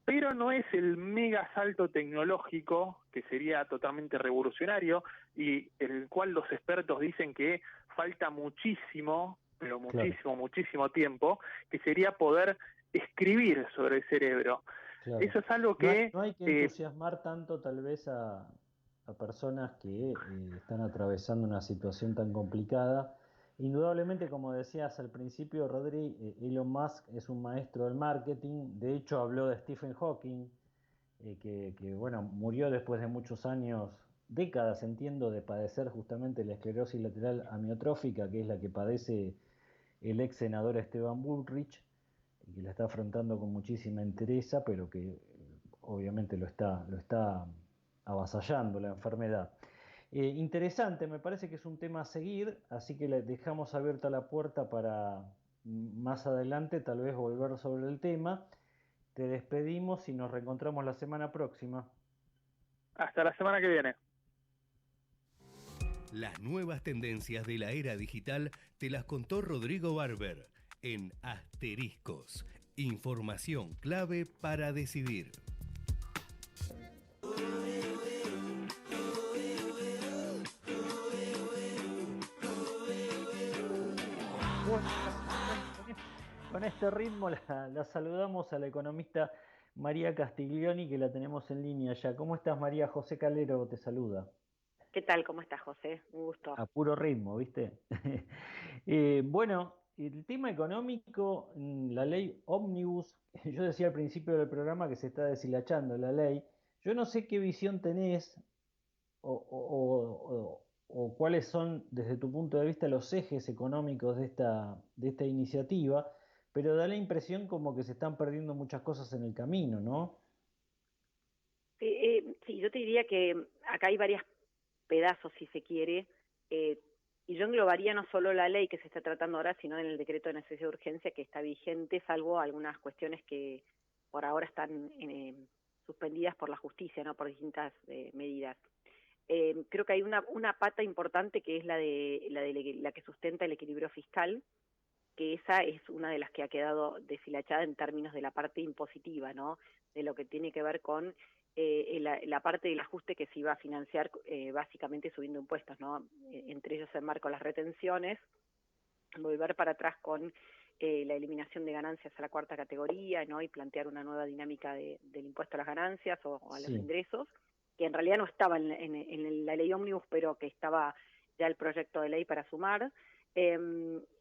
Speaker 5: pero no es el mega salto tecnológico que sería totalmente revolucionario y el cual los expertos dicen que falta muchísimo, pero muchísimo, muchísimo tiempo, que sería poder escribir sobre el cerebro.
Speaker 4: Claro.
Speaker 5: Eso es algo que...
Speaker 4: No hay que entusiasmar tanto tal vez a personas que están atravesando una situación tan complicada. Indudablemente, como decías al principio, Rodri, Elon Musk es un maestro del marketing. De hecho, habló de Stephen Hawking, que bueno, murió después de muchos años, décadas, entiendo, de padecer justamente la esclerosis lateral amiotrófica, que es la que padece el ex senador Esteban Bullrich, que la está afrontando con muchísima entereza, pero que obviamente lo está avasallando la enfermedad. Interesante, me parece que es un tema a seguir, así que le dejamos abierta la puerta para más adelante tal vez volver sobre el tema. Te despedimos y nos reencontramos la semana próxima.
Speaker 15: Hasta la semana que viene.
Speaker 14: Las nuevas tendencias de la era digital te las contó Rodrigo Barber en Asteriscos. Información clave para decidir.
Speaker 4: Bueno, con este ritmo la saludamos a la economista María Castiglioni, que la tenemos en línea ya. ¿Cómo estás, María? José Calero te saluda.
Speaker 16: ¿Qué tal? ¿Cómo estás, José? Un gusto.
Speaker 4: A puro ritmo, ¿viste? Bueno, el tema económico, la ley Omnibus, yo decía al principio del programa que se está deshilachando la ley. Yo no sé qué visión tenés o cuáles son, desde tu punto de vista, los ejes económicos de esta iniciativa, pero da la impresión como que se están perdiendo muchas cosas en el camino, ¿no?
Speaker 16: Sí, yo te diría que acá hay varios pedazos, si se quiere, y yo englobaría no solo la ley que se está tratando ahora, sino en el decreto de necesidad de urgencia que está vigente, salvo algunas cuestiones que por ahora están suspendidas por la justicia, no por distintas medidas. Creo que hay una pata importante que es la que sustenta el equilibrio fiscal, que esa es una de las que ha quedado deshilachada en términos de la parte impositiva, ¿no? De lo que tiene que ver con la parte del ajuste que se iba a financiar básicamente subiendo impuestos, ¿no? Entre ellos se enmarcan las retenciones, volver para atrás con la eliminación de ganancias a la cuarta categoría, ¿no? Y plantear una nueva dinámica del impuesto a las ganancias o a los ingresos, que en realidad no estaba en la ley Omnibus, pero que estaba ya el proyecto de ley para sumar,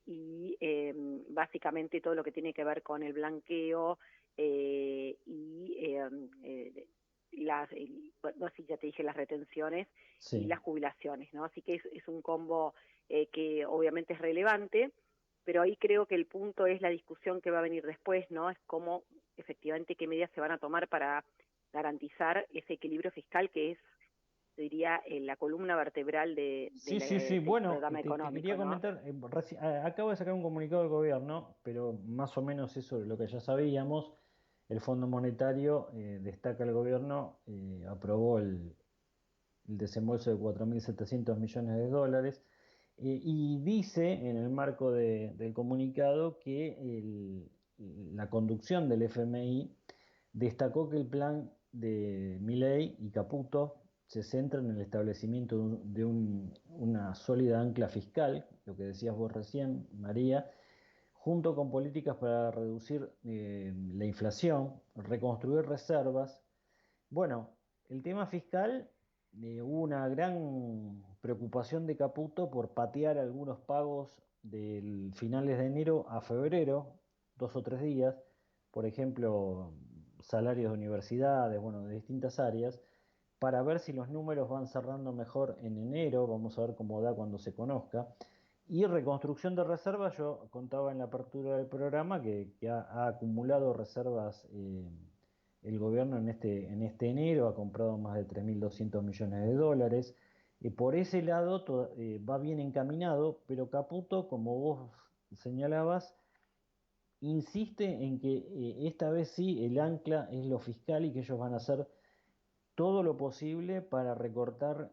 Speaker 16: y básicamente todo lo que tiene que ver con el blanqueo no sé si ya te dije, las retenciones y las jubilaciones, ¿no? Así que es un combo que obviamente es relevante, pero ahí creo que el punto es la discusión que va a venir después, ¿no? Es cómo efectivamente qué medidas se van a tomar para garantizar ese equilibrio fiscal que es, diría, la columna vertebral del
Speaker 4: Bueno,
Speaker 16: programa
Speaker 4: te
Speaker 16: económico,
Speaker 4: quería
Speaker 16: ¿no?
Speaker 4: comentar, acabo de sacar un comunicado del gobierno, pero más o menos es sobre lo que ya sabíamos. El Fondo Monetario, destaca el gobierno, aprobó el desembolso de 4.700 millones de dólares, y dice en el marco del comunicado que la conducción del FMI destacó que el plan de Milei y Caputo se centra en el establecimiento de una sólida ancla fiscal, lo que decías vos recién, María, junto con políticas para reducir la inflación, reconstruir reservas. Bueno, el tema fiscal, hubo una gran preocupación de Caputo por patear algunos pagos del finales de enero a febrero, 2 o 3 días, por ejemplo, salarios de universidades, bueno, de distintas áreas, para ver si los números van cerrando mejor en enero, vamos a ver cómo da cuando se conozca. Y reconstrucción de reservas, yo contaba en la apertura del programa que ha acumulado reservas el gobierno en este enero, ha comprado más de 3.200 millones de dólares. Por ese lado va bien encaminado, pero Caputo, como vos señalabas, insiste en que esta vez sí el ancla es lo fiscal y que ellos van a hacer todo lo posible para recortar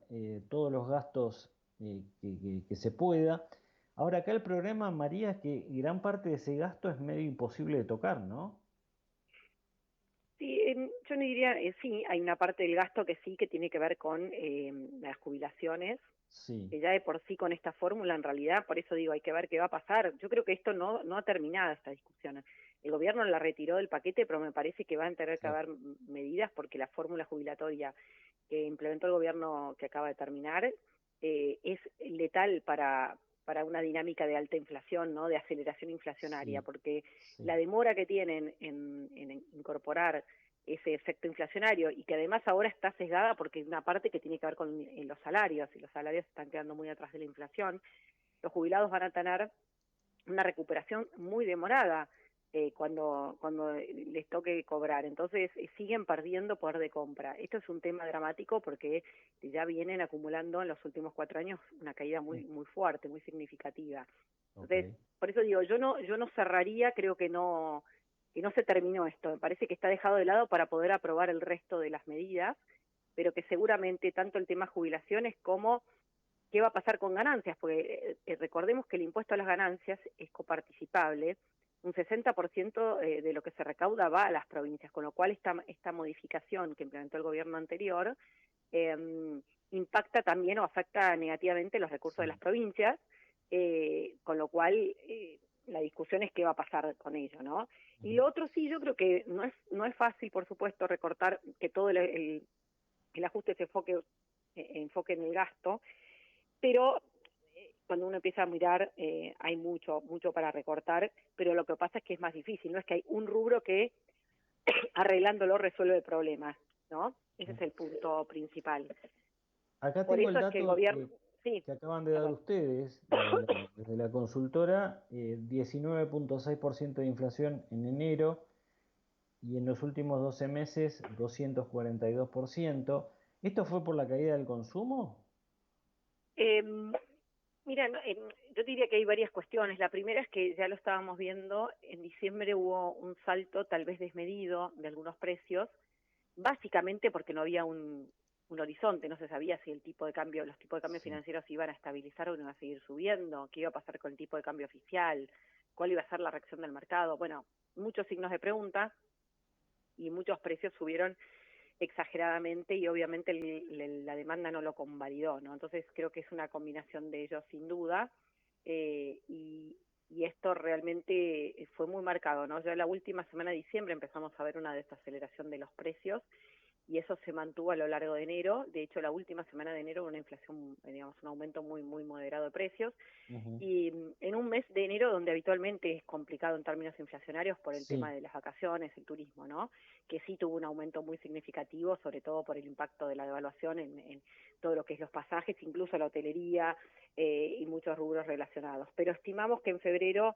Speaker 4: todos los gastos que se pueda. Ahora acá el problema, María, es que gran parte de ese gasto es medio imposible de tocar, ¿no?
Speaker 16: Sí, yo no diría, sí, hay una parte del gasto que sí, que tiene que ver con las jubilaciones,
Speaker 4: Sí.
Speaker 16: que ya de por sí con esta fórmula, en realidad, por eso digo, hay que ver qué va a pasar. Yo creo que esto no ha terminado, esta discusión. El gobierno la retiró del paquete, pero me parece que va a tener que haber medidas porque la fórmula jubilatoria que implementó el gobierno que acaba de terminar es letal para una dinámica de alta inflación, ¿no? De aceleración inflacionaria, porque la demora que tienen en incorporar ese efecto inflacionario y que además ahora está sesgada porque hay una parte que tiene que ver con los salarios, y los salarios están quedando muy atrás de la inflación, los jubilados van a tener una recuperación muy demorada cuando les toque cobrar. Entonces siguen perdiendo poder de compra. Esto es un tema dramático porque ya vienen acumulando en los últimos 4 años una caída muy fuerte, muy significativa. Entonces, por eso digo, yo no cerraría, creo que no se terminó esto. Me parece que está dejado de lado para poder aprobar el resto de las medidas, pero que seguramente tanto el tema jubilaciones como qué va a pasar con ganancias, porque recordemos que el impuesto a las ganancias es coparticipable. Un 60% de lo que se recauda va a las provincias, con lo cual esta modificación que implementó el gobierno anterior impacta también o afecta negativamente los recursos de las provincias, con lo cual la discusión es qué va a pasar con ello, ¿no? Y lo otro sí, yo creo que no es fácil, por supuesto, recortar, que todo el ajuste se enfoque en el gasto, pero cuando uno empieza a mirar, hay mucho para recortar, pero lo que pasa es que es más difícil, no es que hay un rubro que arreglándolo resuelve el problema, ¿no? Ese es el punto principal.
Speaker 4: Acá
Speaker 16: Por
Speaker 4: tengo el
Speaker 16: eso es que el gobierno...
Speaker 4: que acaban de dar ustedes desde la consultora, 19.6% de inflación en enero y en los últimos 12 meses 242%. ¿Esto fue por la caída del consumo?
Speaker 16: Mira, yo diría que hay varias cuestiones. La primera es que ya lo estábamos viendo, en diciembre hubo un salto tal vez desmedido de algunos precios, básicamente porque no había un horizonte, no se sabía si los tipos de cambio financieros iban a estabilizar o iban a seguir subiendo, qué iba a pasar con el tipo de cambio oficial, cuál iba a ser la reacción del mercado. Bueno, muchos signos de pregunta y muchos precios subieron exageradamente y obviamente la demanda no lo convalidó, ¿no? Entonces creo que es una combinación de ellos sin duda, y esto realmente fue muy marcado, ¿no? Ya la última semana de diciembre empezamos a ver una desaceleración de los precios y eso se mantuvo a lo largo de enero. De hecho, la última semana de enero hubo una inflación, digamos, un aumento muy moderado de precios. Y en un mes de enero donde habitualmente es complicado en términos inflacionarios por el tema de las vacaciones, el turismo, ¿no? Que sí tuvo un aumento muy significativo, sobre todo por el impacto de la devaluación en todo lo que es los pasajes, incluso la hotelería y muchos rubros relacionados. Pero estimamos que en febrero,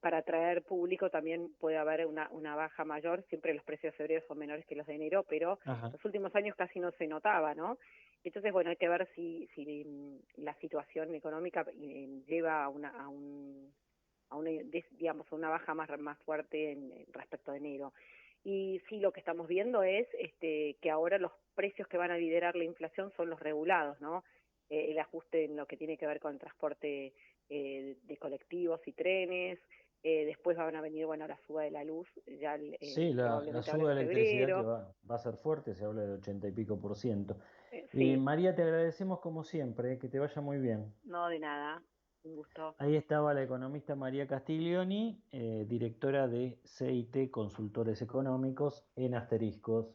Speaker 16: para atraer público también puede haber una baja mayor. Siempre los precios de febrero son menores que los de enero, pero los últimos años casi no se notaba, ¿no? Entonces, bueno, hay que ver si la situación económica lleva a una baja más fuerte respecto a enero. Y sí, lo que estamos viendo es que ahora los precios que van a liderar la inflación son los regulados, ¿no? El ajuste en lo que tiene que ver con el transporte de colectivos y trenes. Después van a venir, la suba de la luz, ya
Speaker 4: Sí, la
Speaker 16: probablemente
Speaker 4: suba
Speaker 16: ahora
Speaker 4: de
Speaker 16: en
Speaker 4: electricidad que
Speaker 16: febrero.
Speaker 4: va a ser fuerte, se habla de 80 y pico por ciento.
Speaker 16: Sí,
Speaker 4: María, te agradecemos como siempre, que te vaya muy bien.
Speaker 16: no de nada, un gusto.
Speaker 4: Ahí estaba la economista María Castiglioni, directora de CIT Consultores Económicos en Asteriscos.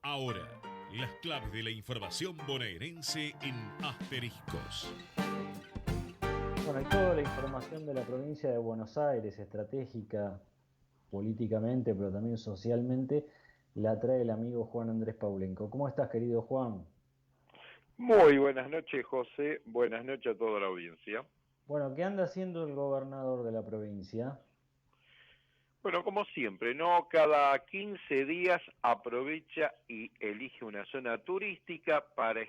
Speaker 2: Ahora, las claves de la información bonaerense en Asteriscos.
Speaker 4: Bueno, y toda la información de la provincia de Buenos Aires, estratégica, políticamente, pero también socialmente, la trae el amigo Juan Andrés Paulenco. ¿Cómo estás, querido Juan?
Speaker 17: Muy buenas noches, José. Buenas noches a toda la audiencia.
Speaker 4: Bueno, ¿qué anda haciendo el gobernador de la provincia?
Speaker 17: Bueno, como siempre, ¿no? Cada 15 días aprovecha y elige una zona turística para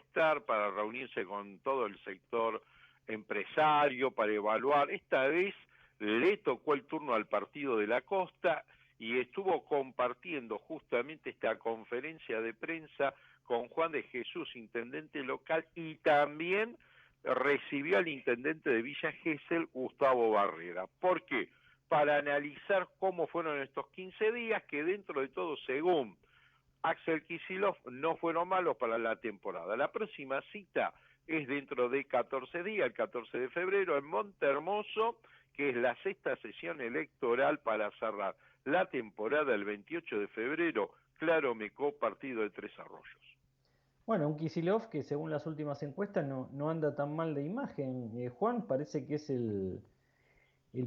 Speaker 17: reunirse con todo el sector empresario, para evaluar. Esta vez le tocó el turno al Partido de la Costa y estuvo compartiendo justamente esta conferencia de prensa con Juan de Jesús, intendente local, y también recibió al intendente de Villa Gesell, Gustavo Barrera. ¿Por qué? Para analizar cómo fueron estos 15 días, que dentro de todo, según Axel Kicillof, no fueron malos para la temporada. La próxima cita es dentro de 14 días, el 14 de febrero, en Montehermoso, que es la 6ª sesión electoral para cerrar la temporada el 28 de febrero, Claro Mecó, partido de Tres Arroyos.
Speaker 4: Bueno, un Kicillof que según las últimas encuestas no anda tan mal de imagen. Juan parece que es el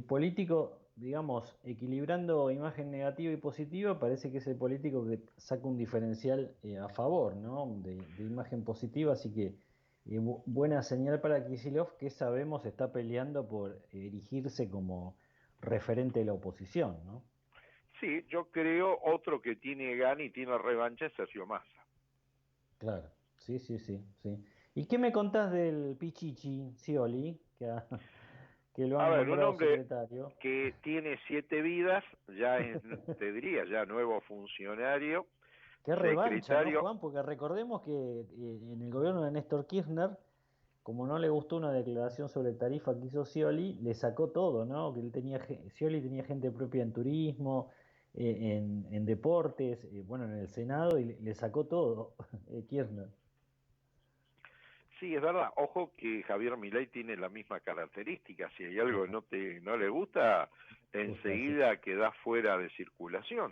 Speaker 4: político, digamos, equilibrando imagen negativa y positiva, parece que es el político que saca un diferencial a favor, ¿no? De imagen positiva, así que Y buena señal para Kicillof, que sabemos está peleando por erigirse como referente de la oposición, ¿no?
Speaker 17: Sí, yo creo otro que tiene gana y tiene revancha es Sergio Massa.
Speaker 4: Claro, sí, sí, sí, sí. ¿Y qué me contás del Pichichi Scioli, que lo
Speaker 17: A
Speaker 4: han
Speaker 17: ver, un
Speaker 4: nombrado
Speaker 17: hombre
Speaker 4: secretario?
Speaker 17: que tiene 7 vidas, ya es, te diría, ya nuevo funcionario,
Speaker 4: Qué revancha, ¿no,
Speaker 17: secretario.
Speaker 4: Juan? Porque recordemos que en el gobierno de Néstor Kirchner, como no le gustó una declaración sobre tarifa que hizo Scioli, le sacó todo, ¿no? Que él tenía, Scioli tenía gente propia en turismo, en deportes, bueno, en el Senado, y le sacó todo, Kirchner.
Speaker 17: Sí, es verdad. Ojo que Javier Milei tiene la misma característica. Si hay algo que no le gusta, enseguida queda fuera de circulación.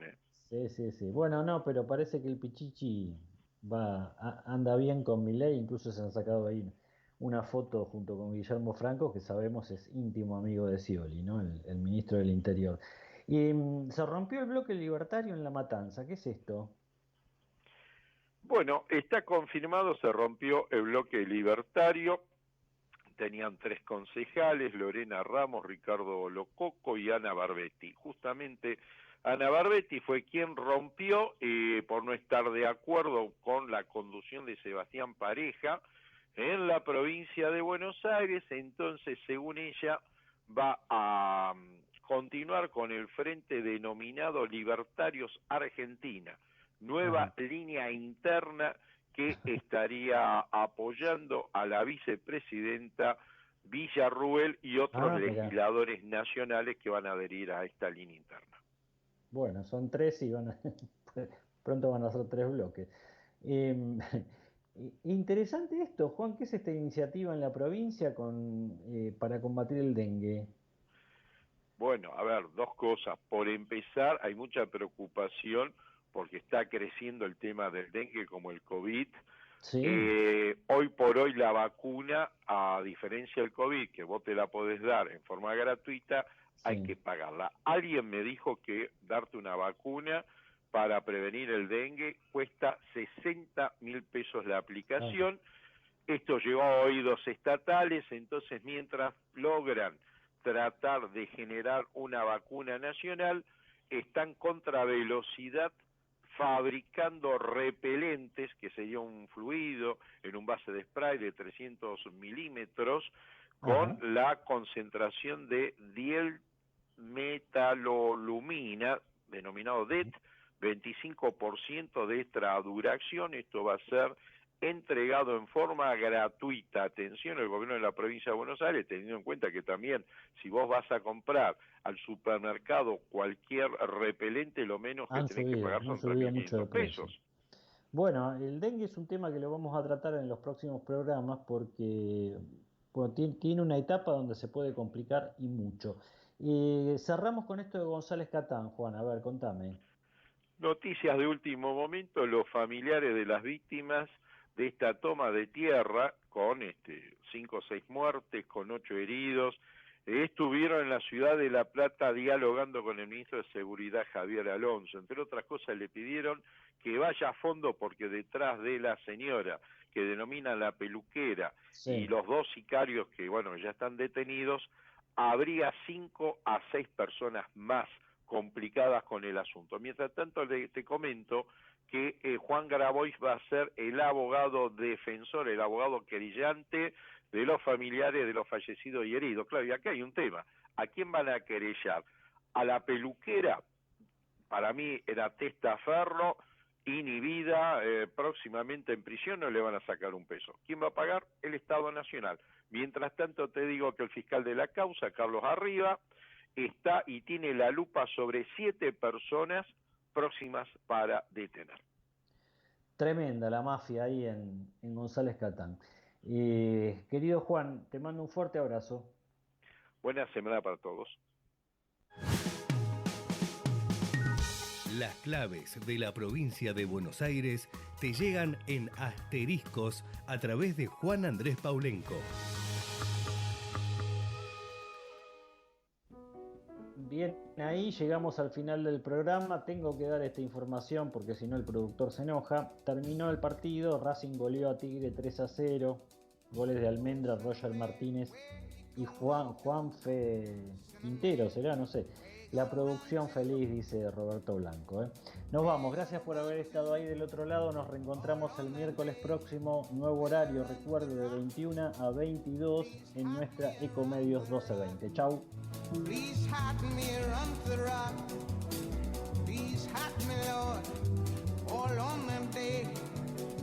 Speaker 4: Sí, sí, sí. Bueno, no, pero parece que el Pichichi anda bien con Milei, incluso se han sacado ahí una foto junto con Guillermo Franco, que sabemos es íntimo amigo de Scioli, ¿no? El ministro del Interior. Y se rompió el bloque libertario en La Matanza. ¿Qué es esto?
Speaker 17: Bueno, está confirmado, se rompió el bloque libertario. Tenían 3 concejales, Lorena Ramos, Ricardo Lococo y Ana Barbetti. Justamente Ana Barbetti fue quien rompió por no estar de acuerdo con la conducción de Sebastián Pareja en la provincia de Buenos Aires. Entonces, según ella, va a continuar con el frente denominado Libertarios Argentina, nueva línea interna que estaría apoyando a la vicepresidenta Villarruel y otros
Speaker 4: Mira.
Speaker 17: legisladores nacionales que van a adherir a esta línea interna.
Speaker 4: Bueno, son 3 y pronto van a ser 3 bloques. Interesante esto, Juan, ¿qué es esta iniciativa en la provincia para combatir el dengue?
Speaker 17: Bueno, a ver, 2 cosas. Por empezar, hay mucha preocupación porque está creciendo el tema del dengue como el COVID.
Speaker 4: Sí.
Speaker 17: Hoy por hoy la vacuna, a diferencia del COVID, que vos te la podés dar en forma gratuita, hay que pagarla. Alguien me dijo que darte una vacuna para prevenir el dengue cuesta 60.000 pesos la aplicación. Esto llegó a oídos estatales, entonces mientras logran tratar de generar una vacuna nacional, están contra velocidad fabricando repelentes, que sería un fluido en un base de spray de 300 milímetros, con la concentración de dielmetalolumina, denominado DET, 25% de extra duración. Esto va a ser entregado en forma gratuita. Atención, el gobierno de la provincia de Buenos Aires, teniendo en cuenta que también si vos vas a comprar al supermercado cualquier repelente, lo menos que tenés que pagar son 3.500 pesos.
Speaker 4: Bueno, el dengue es un tema que lo vamos a tratar en los próximos programas porque tiene una etapa donde se puede complicar y mucho. Cerramos con esto de González Catán, Juan, a ver, contame.
Speaker 17: Noticias de último momento: los familiares de las víctimas de esta toma de tierra, con 5 o 6 muertes, con 8 heridos, estuvieron en la ciudad de La Plata dialogando con el ministro de Seguridad, Javier Alonso. Entre otras cosas, le pidieron que vaya a fondo porque detrás de la señora que denomina la peluquera y los 2 sicarios que, bueno, ya están detenidos, habría 5 a 6 personas más complicadas con el asunto. Mientras tanto, te comento que Juan Grabois va a ser el abogado defensor, el abogado querellante de los familiares de los fallecidos y heridos. Claro, y acá hay un tema: ¿a quién van a querellar? A la peluquera, para mí era testaferro, inhibida, próximamente en prisión, no le van a sacar un peso. ¿Quién va a pagar? El Estado Nacional. Mientras tanto, te digo que el fiscal de la causa, Carlos Arriba, está y tiene la lupa sobre 7 personas próximas para detener.
Speaker 4: Tremenda la mafia ahí en González Catán. Querido Juan, te mando un fuerte abrazo.
Speaker 17: Buena semana para todos.
Speaker 14: Las claves de la provincia de Buenos Aires te llegan en asteriscos a través de Juan Andrés Paulenco.
Speaker 4: Bien, ahí llegamos al final del programa. Tengo que dar esta información porque si no el productor se enoja. Terminó el partido, Racing goleó a Tigre 3-0. Goles de Almendra, Roger Martínez y Juanfe Quintero, será, no sé. La producción feliz, dice Roberto Blanco. Nos vamos, gracias por haber estado ahí del otro lado. Nos reencontramos el miércoles próximo, nuevo horario, recuerde, de 21 a 22 en nuestra Ecomedios 1220. Chau.
Speaker 18: Please hide me around the rock. Please hide me, Lord, all on them day.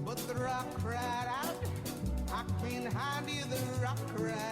Speaker 18: But the rock cried out, I can't hide you, the rock cried